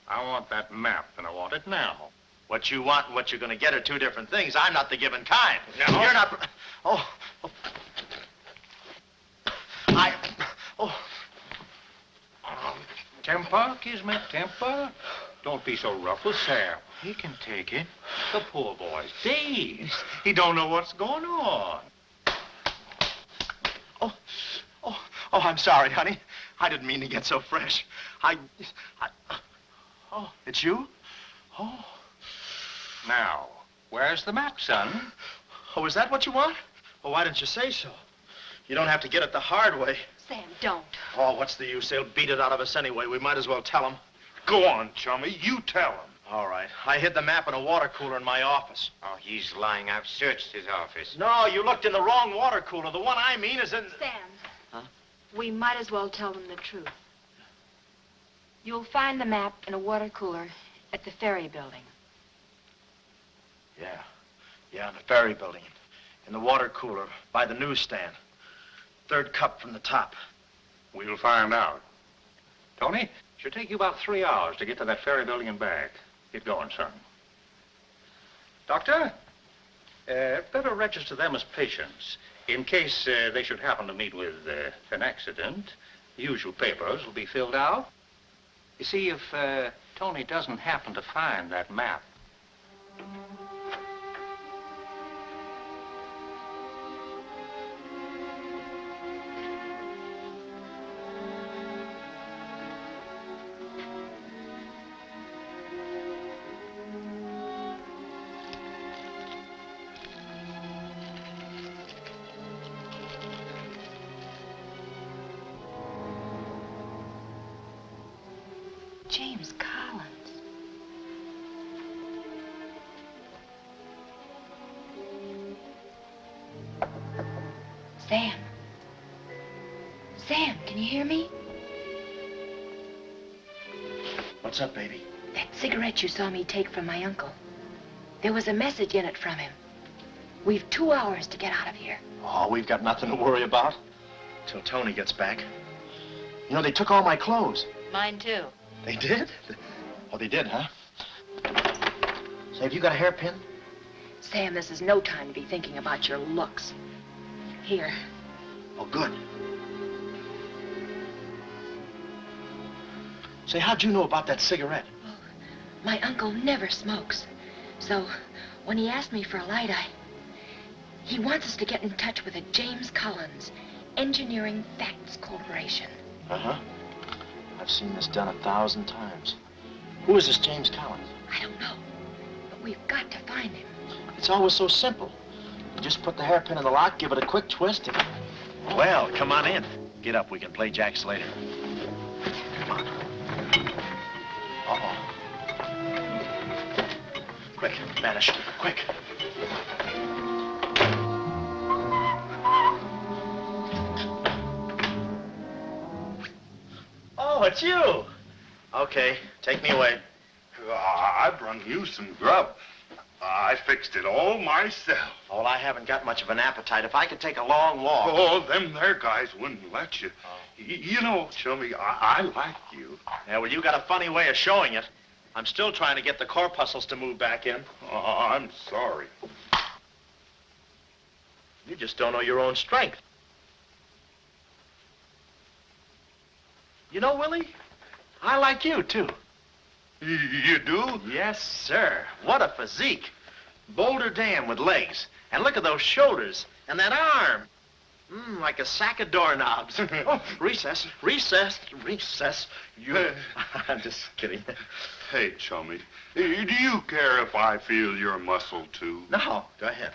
I want that map, and I want it now. What you want and what you're going to get are two different things. I'm not the given kind. No? You're not... Oh. Temper, Kismet, temper. Don't be so rough with Sam. He can take it. The poor boy's dazed. He don't know what's going on. Oh, I'm sorry, honey. I didn't mean to get so fresh. Oh, it's you? Oh. Now, where's the map, son? Oh, is that what you want? Well, why didn't you say so? You don't have to get it the hard way. Sam, don't. Oh, what's the use? They'll beat it out of us anyway. We might as well tell them. Go on, chummy. You tell them. All right. I hid the map in a water cooler in my office. Oh, he's lying. I've searched his office. No, you looked in the wrong water cooler. The one I mean is in... Sam. Huh? We might as well tell them the truth. You'll find the map in a water cooler at the ferry building. Yeah, in the ferry building. In the water cooler by the newsstand. Third cup from the top. We'll find out. Tony, should take you about 3 hours to get to that ferry building and back. Get going, son. Doctor, better register them as patients. In case they should happen to meet with an accident, the usual papers will be filled out. You see, if Tony doesn't happen to find that map. James Collins. Sam. Sam, can you hear me? What's up, baby? That cigarette you saw me take from my uncle. There was a message in it from him. We've 2 hours to get out of here. Oh, we've got nothing to worry about. Till Tony gets back. You know, they took all my clothes. Mine, too. They did? Oh, they did, huh? Say, have you got a hairpin? Sam, this is no time to be thinking about your looks. Here. Oh, good. Say, how'd you know about that cigarette? Well, my uncle never smokes. So, when he asked me for a light, he wants us to get in touch with a James Collins Engineering Facts Corporation. Uh-huh. I've seen this done 1,000 times. Who is this James Collins? I don't know, but we've got to find him. It's always so simple. You just put the hairpin in the lock, give it a quick twist, and... Well, come on in. Get up. We can play jacks later. Come on. Uh-oh. Quick, vanish. Quick. Oh, it's you. Okay, take me away. I brung you some grub. I fixed it all myself. Oh, I haven't got much of an appetite. If I could take a long walk. Oh, them there guys wouldn't let you. You know, Chummy, I like you. Yeah, well, you got a funny way of showing it. I'm still trying to get the corpuscles to move back in. Oh, I'm sorry. You just don't know your own strength. You know, Willie, I like you, too. You do? Yes, sir. What a physique. Boulder Dam with legs. And look at those shoulders. And that arm. Like a sack of doorknobs. Oh, recess, recess, recess. I'm just kidding. Hey, Chummy, do you care if I feel your muscle, too? No, go ahead.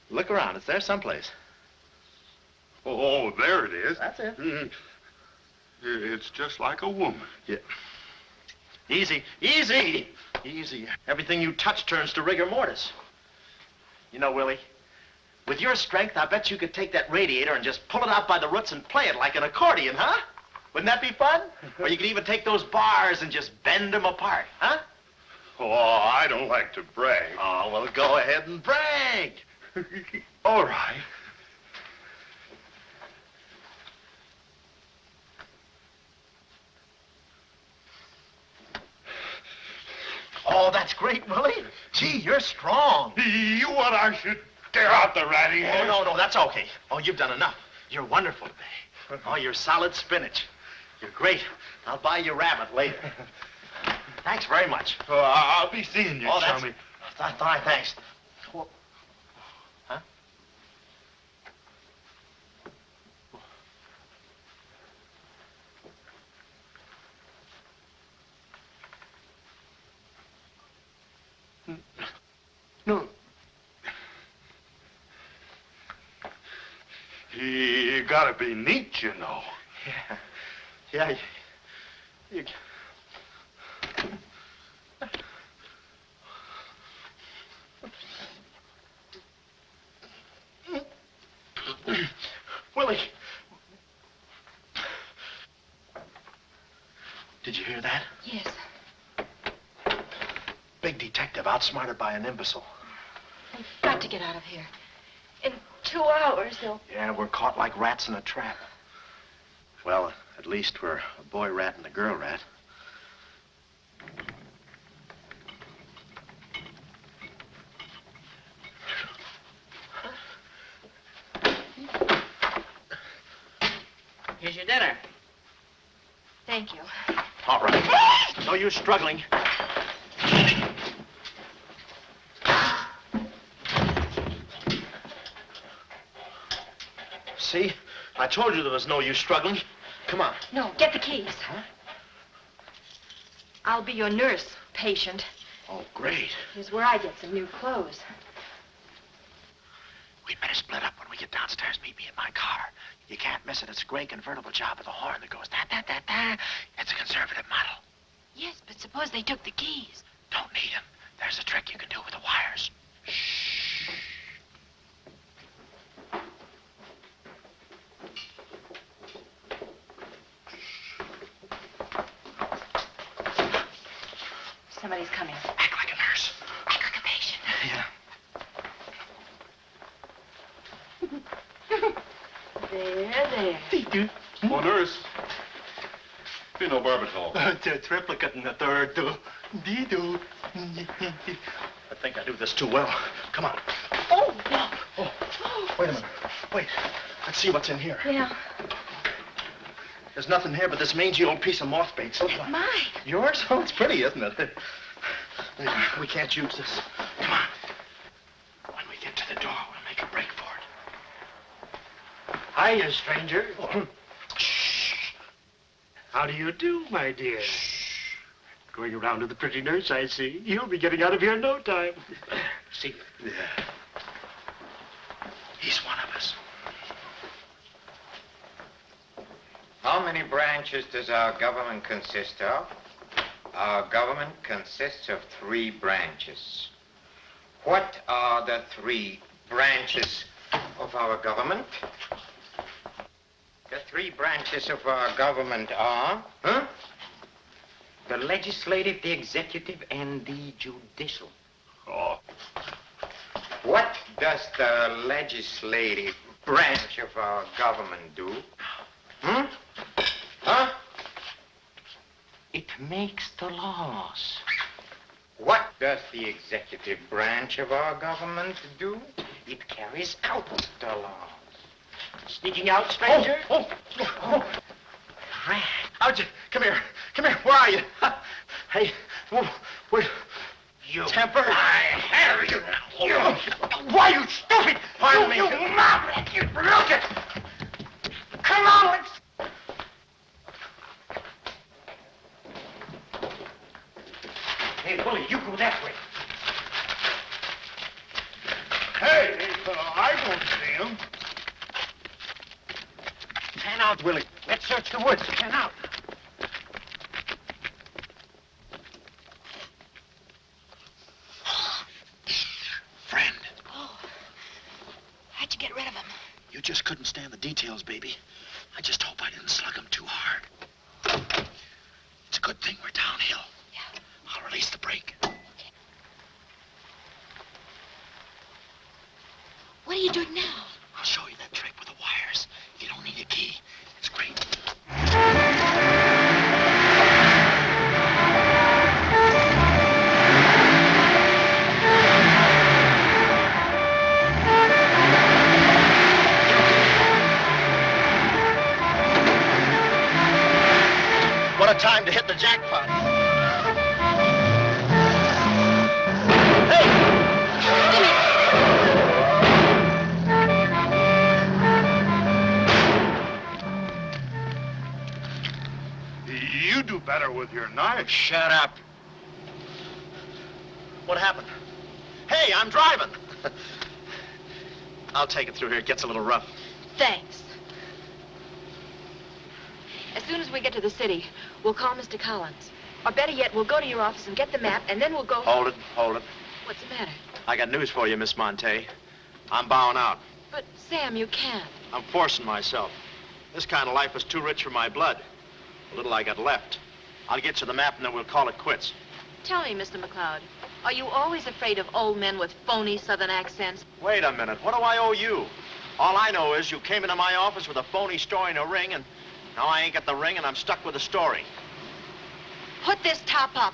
Look around. It's there someplace. Oh, there it is. That's it. It's just like a woman. Yeah. Easy, easy, easy. Everything you touch turns to rigor mortis. You know, Willie, with your strength, I bet you could take that radiator and just pull it out by the roots and play it like an accordion, huh? Wouldn't that be fun? Or you could even take those bars and just bend them apart, huh? Oh, I don't like to brag. Oh, well, go ahead and brag. All right. Oh, that's great, Willie. Gee, you're strong. You want I should tear out the ratty hair? Oh, no, that's okay. Oh, you've done enough. You're wonderful today. Oh, you're solid spinach. You're great. I'll buy you rabbit later. Thanks very much. Oh, I'll be seeing you, Chummy. Fine, thanks. Well, huh? No. You gotta be neat, you know. Yeah. You... Willie. Did you hear that? Yes. Big detective outsmarted by an imbecile. We've got to get out of here. In 2 hours, they'll... Yeah, we're caught like rats in a trap. Well, at least we're a boy rat and a girl rat. Here's your dinner. Thank you. All right. No use struggling. See? I told you there was no use struggling. Come on. No, get the keys. Huh? I'll be your nurse, patient. Oh, great. Here's where I get some new clothes. We'd better split up when we get downstairs. Meet me in my car. You can't miss it. It's a gray convertible job with a horn that goes da-da-da-da. It's a conservative model. Yes, but suppose they took the keys. Don't need them. There's a trick you can do with the wires. Shh. Somebody's coming. Act like a nurse. Act like a patient. Yeah. There. Oh, nurse. Be no barbital. The triplicate and the third, too. Dee-doo. I think I do this too well. Come on. Oh, no. Oh. Wait a minute. Wait. Let's see what's in here. Yeah. There's nothing here but this mangy old piece of moth bait. So That's mine. yours? Oh, it's pretty, isn't it? We can't use this. Come on. When we get to the door, we'll make a break for it. Hiya, stranger. Shh. How do you do, my dear? Shh. Going around to the pretty nurse, I see. You'll be getting out of here in no time. See? Yeah. He's one of us. How many branches does our government consist of? Our government consists of 3 branches. What are the 3 branches of our government? The 3 branches of our government are, the legislative, the executive, and the judicial. Oh. What does the legislative branch of our government do? It makes the laws. What does the executive branch of our government do? It carries out the laws. Sneaking out, stranger? Oh. Rat. How'd you? Come here. Come here. Where are you? Hey, where? You. Temper. I have you now. You. Why, you stupid? Pardon me. You mouth. You look it. Come on, let's... Hey, Willie, you go that way. Hey, I don't see him. Pan out, Willie. Let's search the woods. Pan out. Friend, Oh. How'd you get rid of him? you just couldn't stand the details, baby. I just hope I didn't slug him too hard. It's a good thing we're downhill. Yeah. I'll release the brake. What are you doing now? I'll show you that trick with the wires. You don't need a key. It's great. What a time to hit the jackpot. Hey! You do better with your knife. Shut up. What happened? Hey, I'm driving. I'll take it through here. It gets a little rough. Thanks. As soon as we get to the city, we'll call Mr. Collins. Or better yet, we'll go to your office and get the map, and then we'll go... Hold it. What's the matter? I got news for you, Miss Monte. I'm bowing out. But, Sam, you can't. I'm forcing myself. This kind of life is too rich for my blood. The little I got left. I'll get you the map, and then we'll call it quits. Tell me, Mr. McLeod, are you always afraid of old men with phony southern accents? Wait a minute. What do I owe you? All I know is you came into my office with a phony story and a ring, and now I ain't got the ring, and I'm stuck with the story. Put this top up.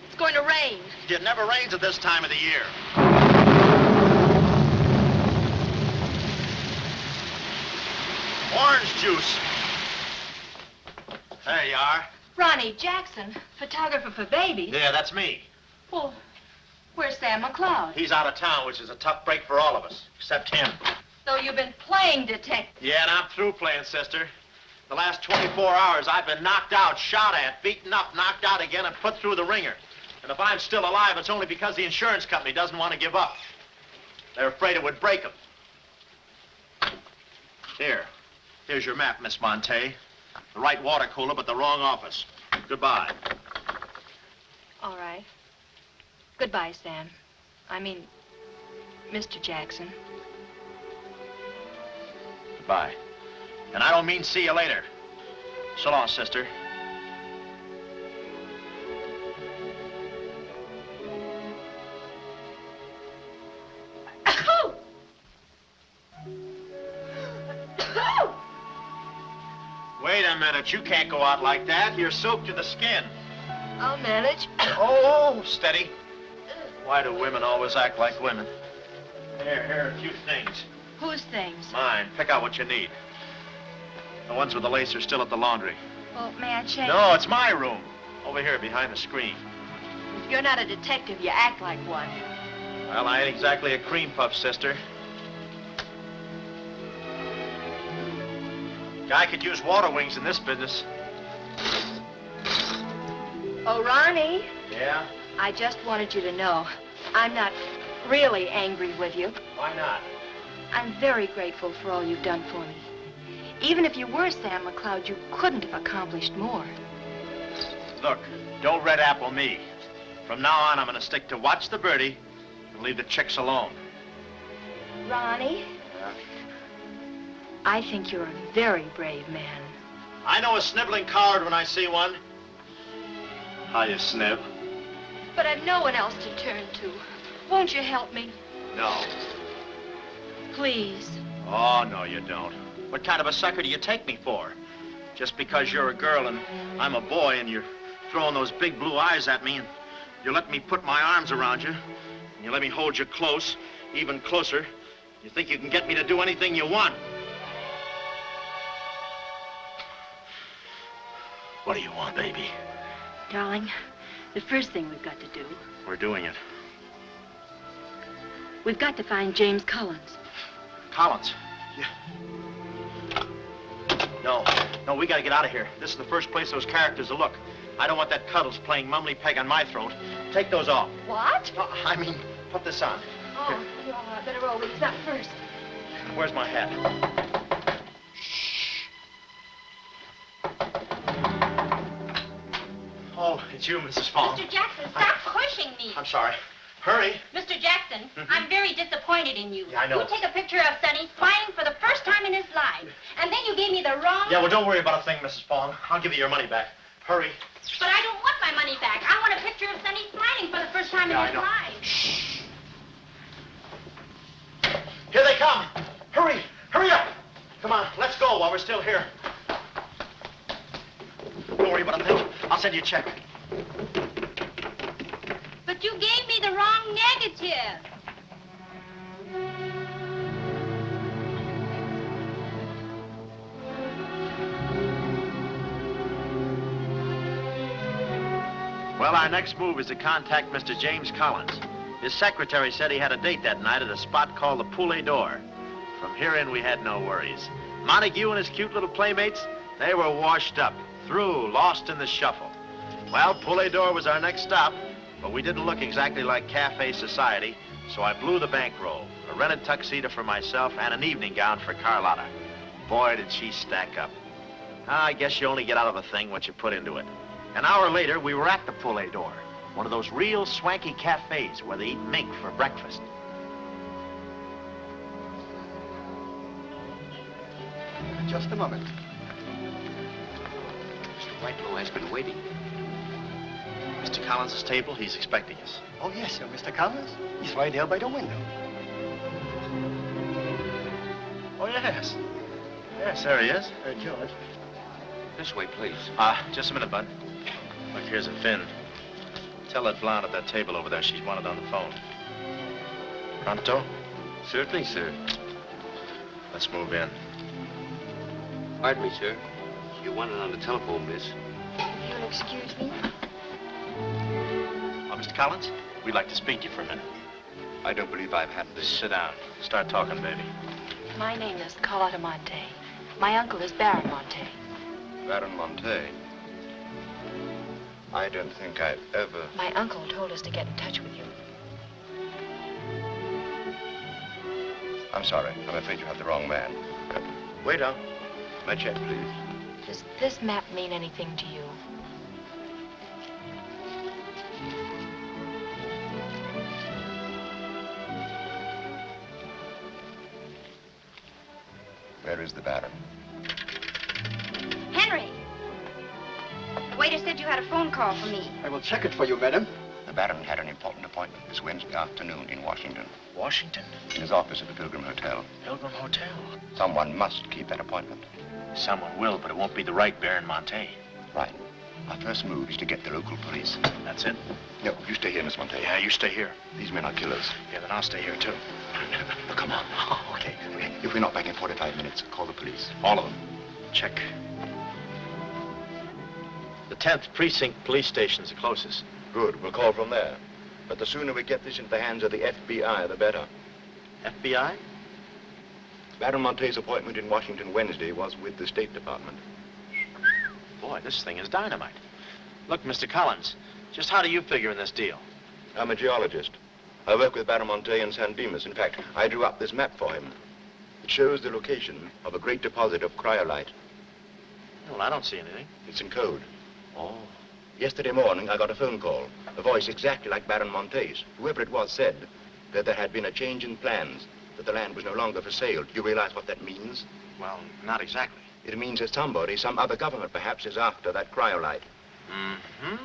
It's going to rain. It never rains at this time of the year. Orange juice. There you are. Ronnie Jackson, photographer for babies. Yeah, that's me. Well, where's Sam McLeod? He's out of town, which is a tough break for all of us, except him. So you've been playing detective. Yeah, and I'm through playing, sister. The last 24 hours, I've been knocked out, shot at, beaten up, knocked out again, and put through the ringer. And if I'm still alive, it's only because the insurance company doesn't want to give up. They're afraid it would break them. Here's your map, Miss Monte. The right water cooler, but the wrong office. Goodbye. All right. Goodbye, Sam. I mean, Mr. Jackson. Goodbye. And I don't mean see you later. So long, sister. Wait a minute. You can't go out like that. You're soaked to the skin. I'll manage. Oh, steady. Why do women always act like women? Here are a few things. Whose things? Mine. Pick out what you need. The ones with the lace are still at the laundry. Well, may I change? No, it's my room. Over here, behind the screen. If you're not a detective, you act like one. Well, I ain't exactly a cream puff, sister. Guy could use water wings in this business. Oh, Ronnie. Yeah? I just wanted you to know I'm not really angry with you. Why not? I'm very grateful for all you've done for me. Even if you were Sam McCloud, you couldn't have accomplished more. Look, don't red apple me. From now on, I'm going to stick to watch the birdie and leave the chicks alone. Ronnie, I think you're a very brave man. I know a sniveling coward when I see one. How you snib? But I've no one else to turn to. Won't you help me? No. Please. Oh, no, you don't. What kind of a sucker do you take me for? Just because you're a girl and I'm a boy and you're throwing those big blue eyes at me and you let me put my arms around you and you let me hold you close, even closer, you think you can get me to do anything you want. What do you want, baby? Darling, the first thing we've got to do, We're doing it. we've got to find James Collins. Collins. Yeah. No, we gotta get out of here. This is the first place those characters will look. I don't want that Cuddles playing mumbly peg on my throat. Take those off. What? No, I mean, put this on. Oh, no, I better roll these up first. Where's my hat? Oh, it's you, Mrs. Fong. Mr. Jackson, stop pushing me. I'm sorry. Hurry. Mr. Jackson, I'm very disappointed in you. Yeah, I know. You take a picture of Sonny smiling for the first time in his life, and then you gave me the wrong... Yeah, well, don't worry about a thing, Mrs. Fong. I'll give you your money back. Hurry. But I don't want my money back. I want a picture of Sonny smiling for the first time in his life. Shh. Here they come. Hurry. Hurry up. Come on, let's go while we're still here. Don't worry about a thing. I'll send you a check. But you gave me the wrong negative. Well, our next move is to contact Mr. James Collins. His secretary said he had a date that night at a spot called the Poulet d'Or. From here in, we had no worries. Montague and his cute little playmates, they were washed up, through, lost in the shuffle. Well, Poulet d'Or was our next stop, but we didn't look exactly like cafe society, so I blew the bankroll, a rented tuxedo for myself and an evening gown for Carlotta. Boy, did she stack up. I guess you only get out of a thing what you put into it. An hour later, we were at the Poulet d'Or, one of those real swanky cafes where they eat mink for breakfast. Just a moment. Mr. Whitelaw has been waiting. Mr. Collins' table, he's expecting us. Oh, yes, sir. Mr. Collins? He's right there by the window. Oh, yes. Yes, there he is. George. This way, please. Just a minute, Bud. Look, here's a Finn. Tell that blonde at that table over there she's wanted on the phone. Pronto? Certainly, sir. Let's move in. Pardon me, sir. You wanted on the telephone, miss. You'll excuse me? Oh, Mr. Collins, we'd like to speak to you for a minute. I don't believe I've had this. Sit down. Start talking, baby. My name is Carlotta Monte. My uncle is Baron Monte. Baron Monte. I don't think I've ever... My uncle told us to get in touch with you. I'm sorry. I'm afraid you have the wrong man. Waiter. My check, please. Does this map mean anything to you? Where is the Baron? Henry! The waiter said you had a phone call for me. I will check it for you, madam. The Baron had an important appointment this Wednesday afternoon in Washington. Washington? In his office at the Pilgrim Hotel. Pilgrim Hotel. Someone must keep that appointment. Someone will, but it won't be the right Baron Monte. Right. Our first move is to get the local police. That's it? No, you stay here, Miss Monte. Yeah, you stay here. These men are killers. Yeah, then I'll stay here, too. Come on. Oh, okay. If we're not back in 45 minutes, call the police. All of them. Check. The 10th Precinct Police Station's the closest. Good. We'll call from there. But the sooner we get this into the hands of the FBI, the better. FBI? Baron Monte's appointment in Washington Wednesday was with the State Department. Boy, this thing is dynamite. Look, Mr. Collins, just how do you figure in this deal? I'm a geologist. I work with Baron Monte in San Dimas. In fact, I drew up this map for him. It shows the location of a great deposit of cryolite. Well, I don't see anything. It's in code. Oh. Yesterday morning, I got a phone call. A voice exactly like Baron Monte's. Whoever it was said that there had been a change in plans, that the land was no longer for sale. Do you realize what that means? Well, not exactly. It means that somebody, some other government perhaps, is after that cryolite. Mm-hmm.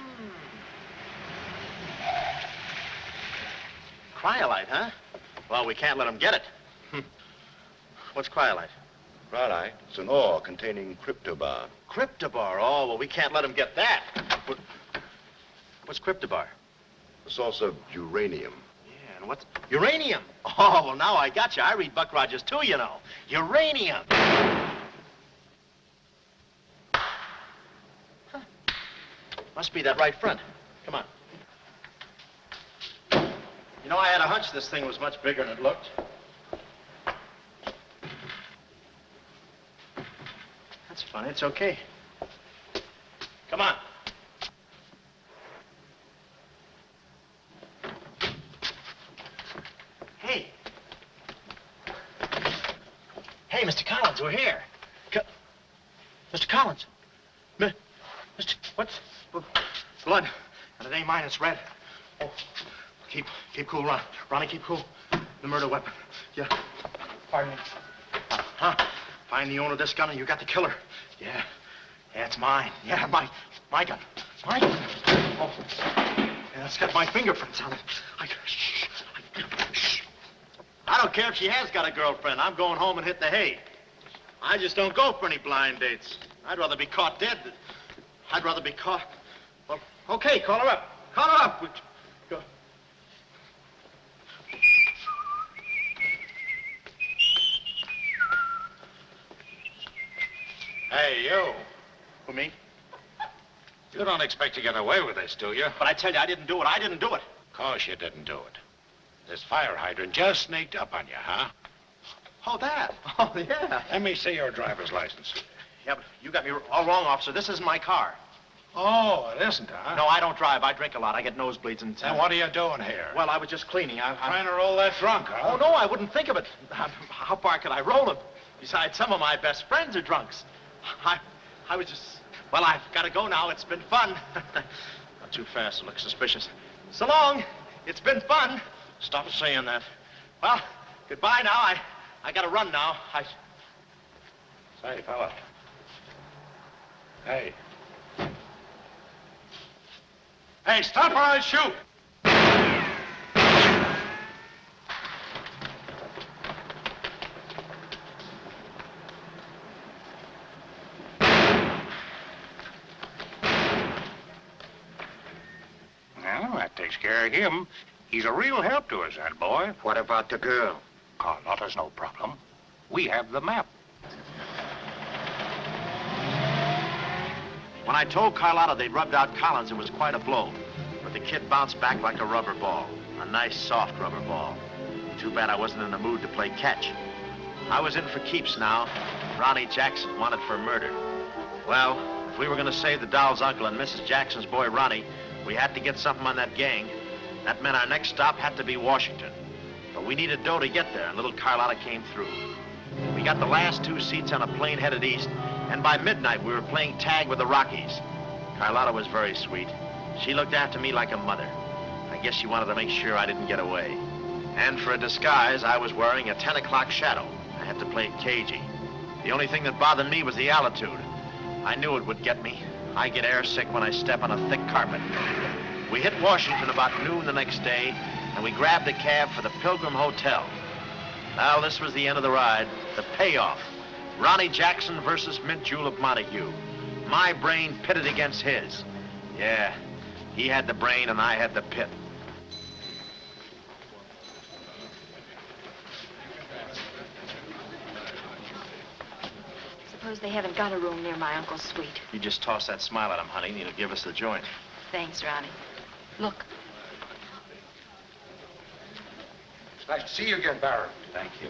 Cryolite, huh? Well, we can't let them get it. What's cryolite? Cryolite? It's an ore containing cryptobar. Cryptobar? Oh, well, we can't let them get that. What's cryptobar? A source of uranium. Yeah, and what's... Uranium? Oh, well, now I got you. I read Buck Rogers, too, you know. Uranium. Huh. Must be that right front. Come on. You know, I had a hunch this thing was much bigger than it looked. That's funny. It's okay. Come on. Hey. Hey, Mr. Collins, we're here. Mr. Collins. Mr. What's... Blood. And it ain't mine, it's red. Oh. Keep cool, Ron. Ronnie, keep cool. The murder weapon. Yeah. Pardon me. Huh? Find the owner of this gun and you got the killer. Yeah. Yeah, it's mine. Yeah, my gun. My gun. Oh. Yeah, it's got my fingerprints on it. Shh. I don't care if she has got a girlfriend. I'm going home and hit the hay. I just don't go for any blind dates. I'd rather be caught dead than... I'd rather be caught... Well, okay, call her up. Call her up. Go. Hey, you. Who, me? You don't expect to get away with this, do you? But I tell you, I didn't do it. I didn't do it. Of course you didn't do it. This fire hydrant just sneaked up on you, huh? Oh, that? Oh, yeah. Let me see your driver's license. Yeah, but you got me all wrong, officer. This isn't my car. Oh, it isn't, huh? No, I don't drive. I drink a lot. I get nosebleeds and... Then what are you doing here? Well, I was just cleaning. Trying to roll that drunk, huh? Oh, no, I wouldn't think of it. How far could I roll him? Besides, some of my best friends are drunks. I was just... Well, I've got to go now. It's been fun. Not too fast. It looks suspicious. So long. It's been fun. Stop saying that. Well, goodbye now. I got to run now. Say, fella. Hey. Hey, stop or I'll shoot. Well, that takes care of him. He's a real help to us, that boy. What about the girl? Carlotta's no problem. We have the map. When I told Carlotta they'd rubbed out Collins, it was quite a blow. But the kid bounced back like a rubber ball. A nice, soft rubber ball. Too bad I wasn't in the mood to play catch. I was in for keeps now. Ronnie Jackson wanted for murder. Well, if we were going to save the doll's uncle and Mrs. Jackson's boy, Ronnie, we had to get something on that gang. That meant our next stop had to be Washington. But we needed dough to get there, and little Carlotta came through. We got the last 2 seats on a plane headed east, and by midnight we were playing tag with the Rockies. Carlotta was very sweet. She looked after me like a mother. I guess she wanted to make sure I didn't get away. And for a disguise, I was wearing a 10 o'clock shadow. I had to play cagey. The only thing that bothered me was the altitude. I knew it would get me. I get airsick when I step on a thick carpet. We hit Washington about noon the next day, and we grabbed a cab for the Pilgrim Hotel. Well, this was the end of the ride, the payoff. Ronnie Jackson versus Mint Julep Montague. My brain pitted against his. Yeah, he had the brain and I had the pit. suppose they haven't got a room near my uncle's suite. You just toss that smile at him, honey, and he'll give us the joint. Thanks, Ronnie. Look. It's nice to see you again, Baron. Thank you.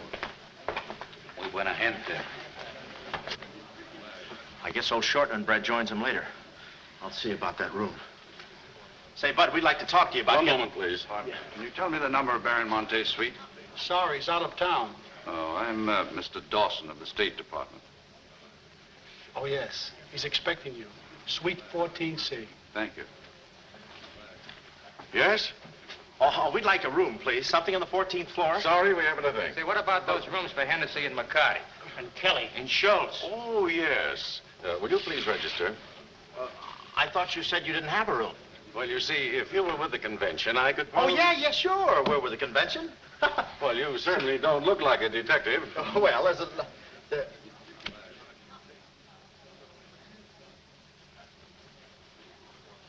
Muy buena gente. I guess old Shorten and Brett joins him later. I'll see about that room. Say, Bud, we'd like to talk to you about... One moment, please. Can you tell me the number of Baron Monte's suite? Sorry, he's out of town. Oh, I'm Mr. Dawson of the State Department. Oh, yes. He's expecting you. Suite 14C. Thank you. Yes? Oh, we'd like a room, please. Something on the 14th floor. Sorry, we haven't a thing. Say, what about those rooms for Hennessy and McCarty? And Kelly. And Schultz. Oh, yes. Will you please register? I thought you said you didn't have a room. Well, you see, if you were with the convention, I could... Oh, yeah, sure. We're with the convention. Well, you certainly don't look like a detective. Oh, well, there's a...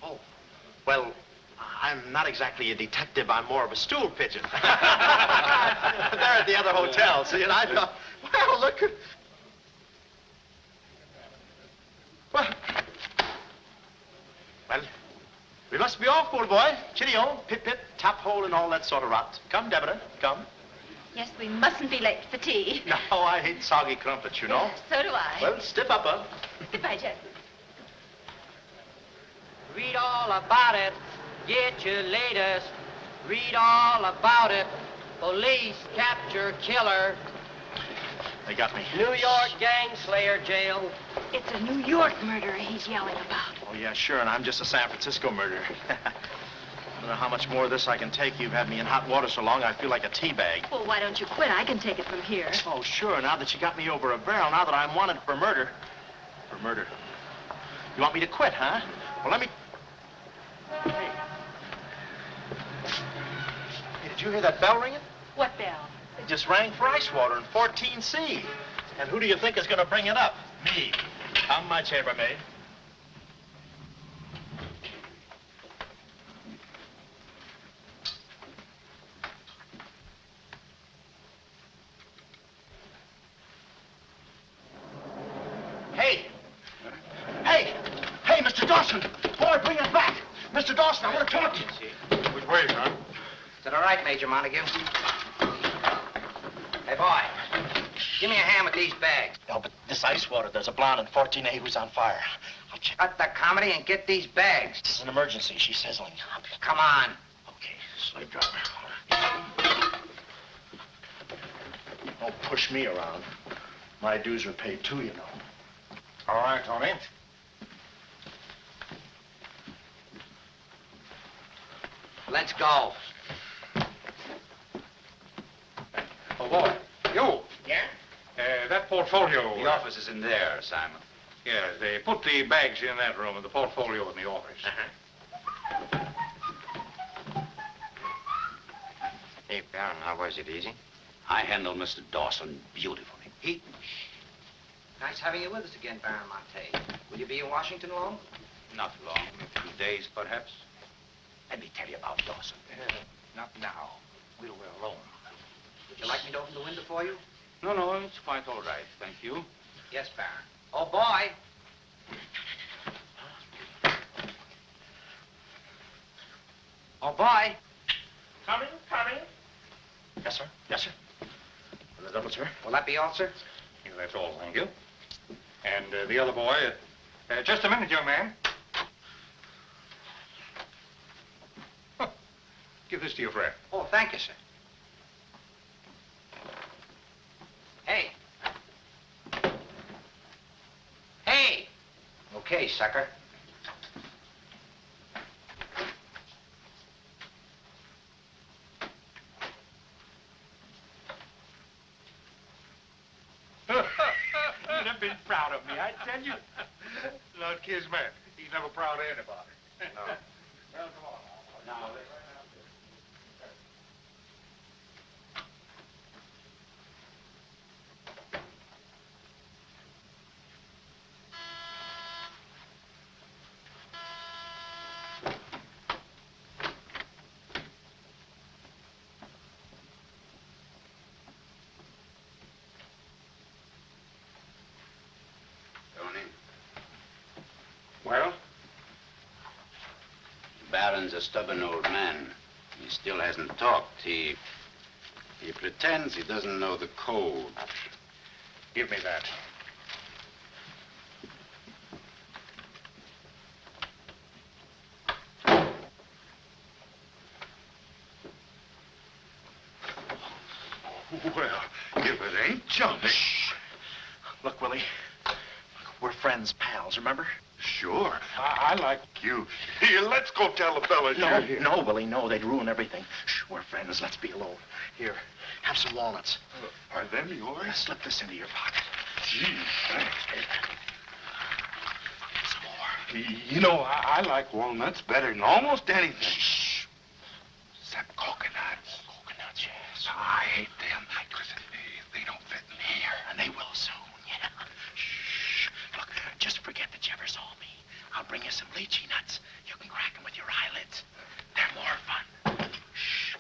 Oh, well, I'm not exactly a detective. I'm more of a stool pigeon. They're at the other hotel, see, and I thought, well, look... Well, we must be off, old boy. Cheerio, pip-pip, tap hole, and all that sort of rot. Come, Deborah, come. Yes, we mustn't be late for tea. No, I hate soggy crumpets, you know. So do I. Well, stiff up, huh? Goodbye, Jackson. Read all about it. Get your latest. Read all about it. Police capture killer. They got me. New York gang slayer jail. It's a New York murderer he's yelling about. Oh, yeah, sure, and I'm just a San Francisco murderer. I don't know how much more of this I can take. You've had me in hot water so long, I feel like a tea bag. Well, why don't you quit? I can take it from here. Oh, sure, now that you got me over a barrel, now that I'm wanted for murder. For murder. You want me to quit, huh? Well, let me... Hey. Hey, did you hear that bell ringing? What bell? It just rang for ice water in 14C. And who do you think is going to bring it up? Me. How much, chambermaid? Hey! Hey! Hey, Mr. Dawson! Boy, bring it back! Mr. Dawson, I want to talk to you. Which way, son? Is it all right, Major Montague? Hey, boy, give me a hand with these bags. No, but this ice water, there's a blonde in 14A who's on fire. Cut the comedy and get these bags. This is an emergency. She's sizzling. Come on. Okay, slave driver. Don't push me around. My dues are paid too, you know. All right, Tony. Let's go. Oh, boy. You. Yeah? That portfolio... The office is in there, Simon. Yeah, they put the bags in that room and the portfolio in the office. Hey, Baron, how was it? Easy? I handled Mr. Dawson beautifully. Nice having you with us again, Baron Monte. Will you be in Washington long? Not long, a few days, perhaps. Let me tell you about Dawson. Not now. We're alone. Would you like me to open the window for you? No, it's quite all right, thank you. Yes, Baron. Oh, boy. Oh, boy. Coming. Yes, sir. Yes, sir. And the double, sir? Will that be all, sir? Yeah, that's all, thank you. And the other boy... just a minute, young man. Huh. Give this to your friend. Oh, thank you, sir. Hey. Hey! Okay, sucker. You'd have been proud of me, I tell you. Not Kismet. He's never proud of anybody. No. Well, come on. Now, Baron's a stubborn old man. He still hasn't talked. He pretends he doesn't know the code. Give me that. Well, if it ain't Johnny. Look, Willie, we're friends, pals, remember? Sure. I like you. Here, let's go tell the fellas No, you're here. no, Willie, no. They'd ruin everything. Shh, we're friends. Let's be alone. Here, have some walnuts. Are them yours? Slip this into your pocket. Gee, thanks. Some more. You know, I like walnuts better than almost anything. Shh. Except coconuts. Coconuts, yes. I hate them because they don't fit in here. And they will soon, yeah. Shh. Look, just forget that you ever saw me. I'll bring you some lychee nuts. You can crack them with your eyelids. They're more fun. Shh.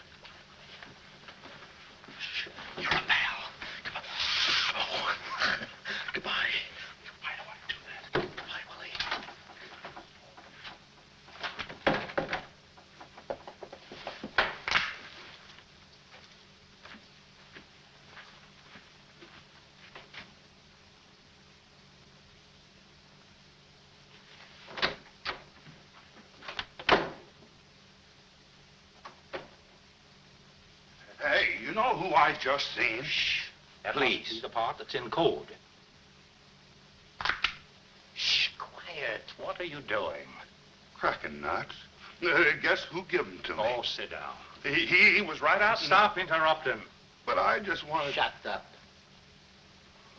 Shh. You're a pal. Come on. Oh. Goodbye. Why do I do that? Goodbye, Willie. Hey, you know who I just seen? Please. The part that's in code. Shh, quiet. What are you doing? Cracking nuts. Guess who gave them to me? Oh, sit down. He was right out. Stop interrupting. But I just wanted. Shut up.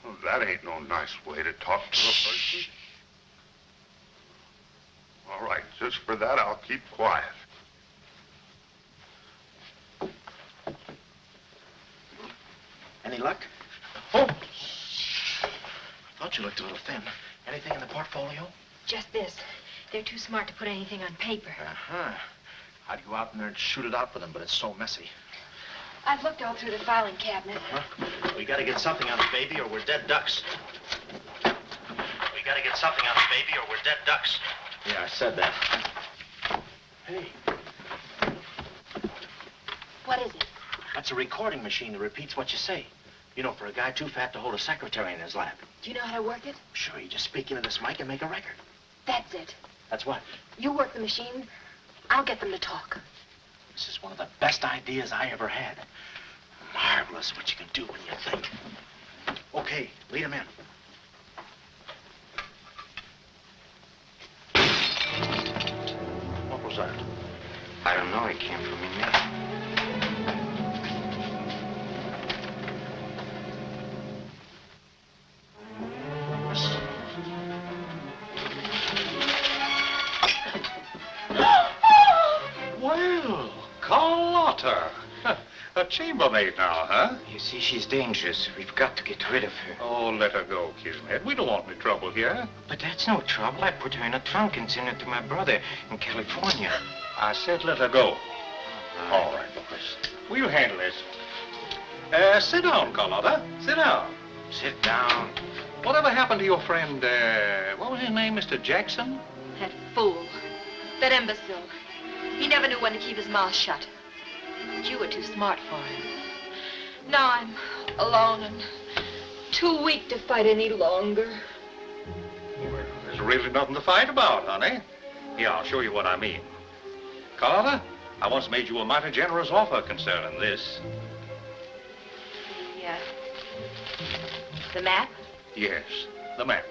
Well, that ain't no nice way to talk to a person. All right, just for that, I'll keep quiet. Any luck? Oh! I thought you looked a little thin. Anything in the portfolio? Just this. They're too smart to put anything on paper. Uh-huh. I'd go out in there and shoot it out with them, but it's so messy. I've looked all through the filing cabinet. Huh? We gotta get something on the baby or we're dead ducks. We gotta get something on the baby or we're dead ducks. Yeah, I said that. Hey, What is it? that's a recording machine that repeats what you say. You know, for a guy too fat to hold a secretary in his lap. Do you know how to work it? Sure, you just speak into this mic and make a record. That's it. That's what? You work the machine. I'll get them to talk. This is one of the best ideas I ever had. Marvelous what you can do when you think. Okay, lead him in. What was that? I don't know. It came from in there. Well, Carlotta. A chambermaid now, huh? You see, she's dangerous. We've got to get rid of her. Oh, let her go, Kismet. We don't want any trouble here. But that's no trouble. I put her in a trunk and sent her to my brother in California. I said let her go. All right, boys. We'll handle it. Sit down, Carlotta. Sit down. Sit down. Whatever happened to your friend, what was his name, Mr. Jackson? That fool. That imbecile. He never knew when to keep his mouth shut. But you were too smart for him. Now I'm alone and too weak to fight any longer. Well, there's really nothing to fight about, honey. Here, I'll show you what I mean. Carlotta, I once made you a mighty generous offer concerning this. Yeah. The map? Yes, the map.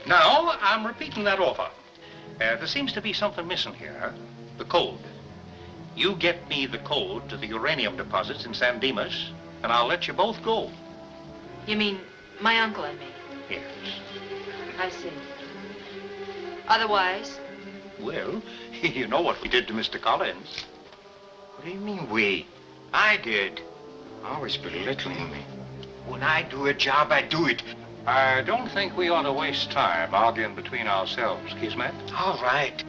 Now, I'm repeating that offer. There seems to be something missing here. The code. You get me the code to the uranium deposits in San Dimas, and I'll let you both go. You mean my uncle and me? Yes. I see. Otherwise? Well, you know what we did to Mr. Collins. What do you mean, we? I did. Always belittling me. When I do a job, I do it. I don't think we ought to waste time arguing between ourselves, Kismet. All right.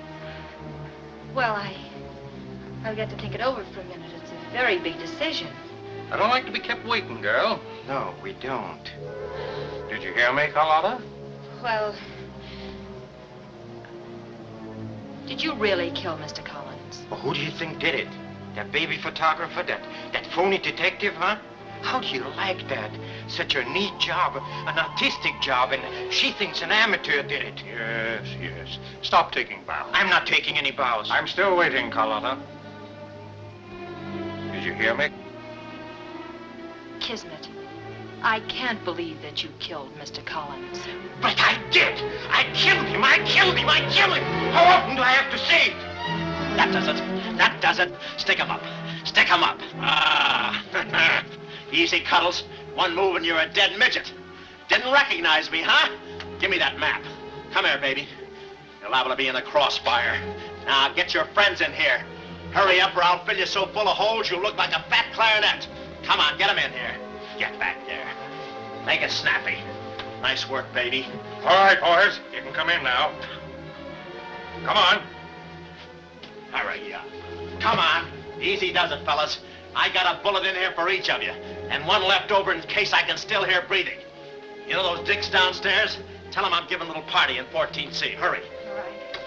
Well, I'll get to think it over for a minute. It's a very big decision. I don't like to be kept waiting, girl. No, we don't. Did you hear me, Carlotta? Well, did you really kill Mr. Collins? Collins. Well, who do you think did it? That baby photographer? That phony detective, huh? How do you like that? Such a neat job, an artistic job, and she thinks an amateur did it. Yes, yes. Stop taking bows. I'm not taking any bows. I'm still waiting, Carlotta. Did you hear me? Kismet, I can't believe that you killed Mr. Collins. But I did! I killed him! I killed him! I killed him! How often do I have to say it? That does it. That does it. Stick 'em up. Stick 'em up. Ah. Easy, Cuddles. One move and you're a dead midget. Didn't recognize me, huh? Give me that map. Come here, baby. You're liable to be in the crossfire. Now, get your friends in here. Hurry up or I'll fill you so full of holes you'll look like a fat clarinet. Come on, get 'em in here. Get back there. Make it snappy. Nice work, baby. All right, boys. You can come in now. Come on. Hurry up. Come on. Easy does it, fellas. I got a bullet in here for each of you, and one left over in case I can still hear breathing. You know those dicks downstairs? Tell them I'm giving a little party in 14C. Hurry. All right.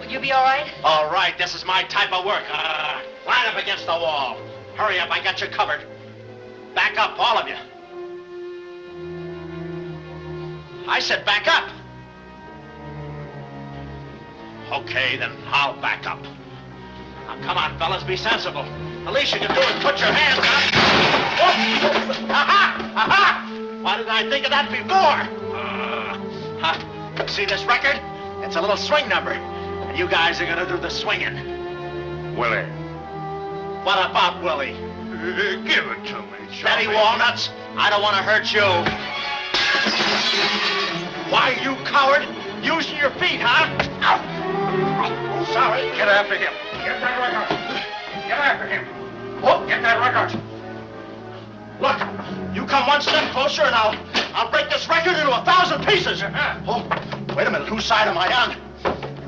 Will you be all right? All right, this is my type of work. Line up against the wall. Hurry up, I got you covered. Back up, all of you. I said back up. Okay, then I'll back up. Now, come on, fellas, be sensible. The least you can do is put your hands up. Oh! Aha! Aha! Why didn't I think of that before? See this record? It's a little swing number. And you guys are gonna do the swinging. Willie. What about Willie? Give it to me, Steady, Walnuts. I don't want to hurt you. Why, you coward? Using your feet, huh? Ow. Oh, sorry. Get after him. Get that record. Get after him. Oh, get that record. Look, you come one step closer and I'll break this record into 1,000 pieces. Oh, wait a minute. Whose side am I on?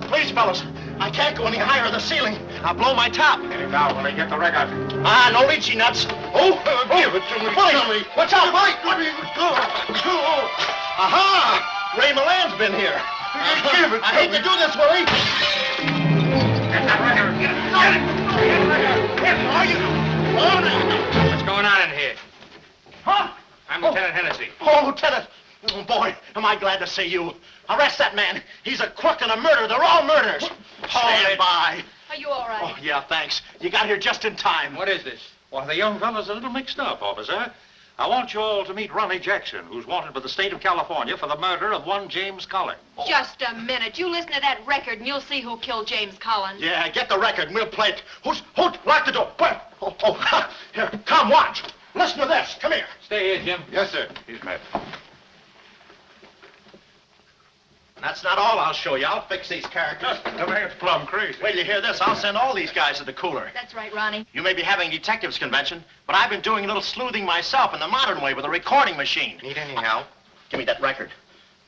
Please, fellas, I can't go any higher than the ceiling. I'll blow my top. Get him down when I get the record. Ah, no lychee nuts. Oh, give it to me. Willie, watch out, Willie. Aha! Ray Milan's been here. Give it to me. I hate to do this, Willie. Get that record. Get it. Get it. Are you? What's going on in here? Huh? I'm Lieutenant Hennessy. Oh, Lieutenant. Oh, boy, am I glad to see you. Arrest that man. He's a crook and a murderer. They're all murderers. Stand by. Are you all right? Oh, yeah, thanks. You got here just in time. What is this? Well, the young fellow's a little mixed up, officer. I want you all to meet Ronnie Jackson, who's wanted by the state of California for the murder of one James Collins. Just a minute. You listen to that record and you'll see who killed James Collins. Yeah, get the record and we'll play it. Who? Lock the door. Where? Oh, here, come, watch. Listen to this. Come here. Stay here, Jim. Yes, sir. He's met. That's not all I'll show you. I'll fix these characters. The man's plumb crazy. Wait till you hear this. I'll send all these guys to the cooler. That's right, Ronnie. You may be having a detectives convention, but I've been doing a little sleuthing myself in the modern way with a recording machine. Need any help? Give me that record.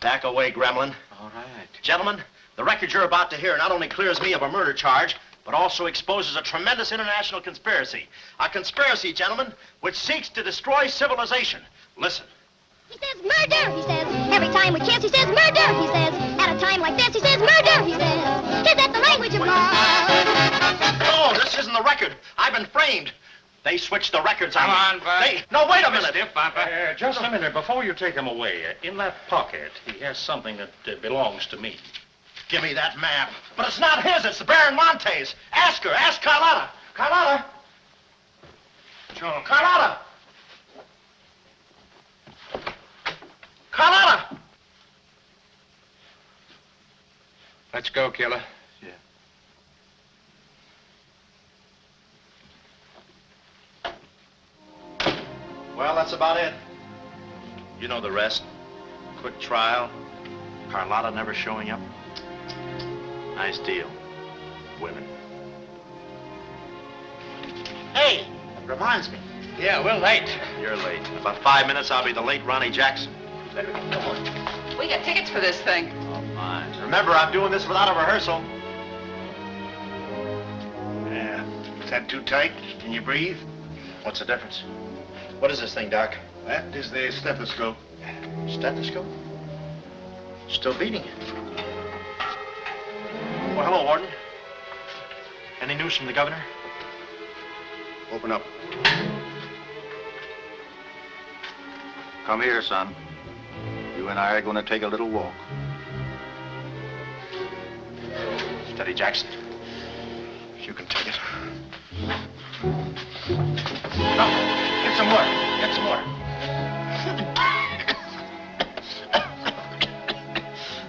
Back away, gremlin. All right. Gentlemen, the record you're about to hear not only clears me of a murder charge, but also exposes a tremendous international conspiracy. A conspiracy, gentlemen, which seeks to destroy civilization. Listen. He says murder, he says. Every time we kiss, he says murder, he says. At a time like this, he says murder, he says. Is that the language of love? No, this isn't the record. I've been framed. They switched the records on me. Come on, Bud. No, wait a minute. Stiff, Papa. Just a minute. Before you take him away, in that pocket, he has something that belongs to me. Give me that map. But it's not his. It's the Baron Monte's. Ask her. Ask Carlotta. Carlotta. Sure. Carlotta. Carlotta. Let's go, killer. Yeah. Well, that's about it. You know the rest. Quick trial. Carlotta never showing up. Nice deal. Women. Hey, reminds me. Yeah, we're late. You're late. In about 5 minutes, I'll be the late Ronnie Jackson. Better get going. We got tickets for this thing. Oh, fine. Remember, I'm doing this without a rehearsal. Yeah. Is that too tight? Can you breathe? What's the difference? What is this thing, Doc? That is the stethoscope. Stethoscope? Still beating. Well, hello, Warden. Any news from the governor? Open up. Come here, son. You and I are going to take a little walk. Steady, Jackson. You can take it. No, get some more. Get some more.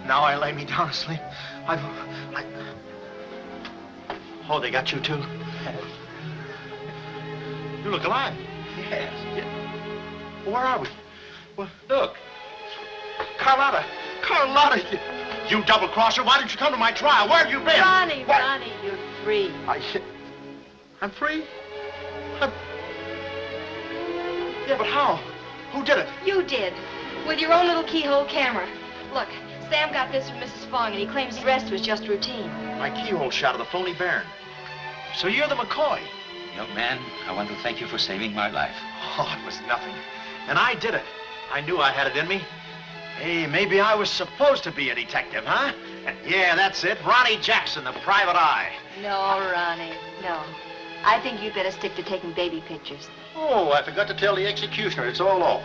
Now I lay me down to sleep. Oh, they got you too? You look alive. Yes. Where are we? Well, look. Carlotta. Carlotta, you double-crosser. Why didn't you come to my trial? Where have you been? Ronnie, Ronnie, you're free. I'm free? Yeah, but how? Who did it? You did. With your own little keyhole camera. Look, Sam got this from Mrs. Fong, and he claims the rest was just routine. My keyhole shot of the phony Baron. So you're the McCoy. Young man, I want to thank you for saving my life. Oh, it was nothing. And I did it. I knew I had it in me. Hey, maybe I was supposed to be a detective, huh? Yeah, that's it. Ronnie Jackson, the private eye. No, Ronnie, no. I think you'd better stick to taking baby pictures. Oh, I forgot to tell the executioner. It's all off.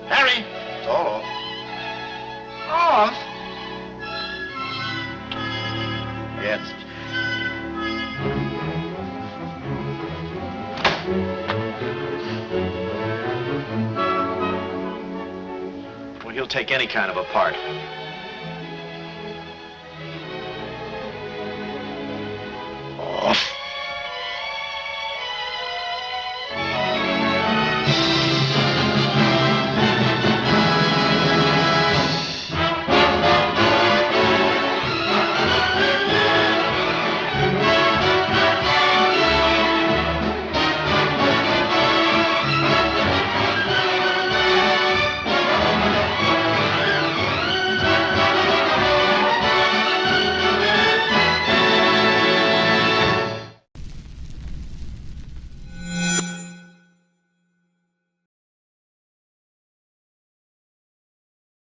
Harry! It's all off. Off? Yes. Well, he'll take any kind of a part.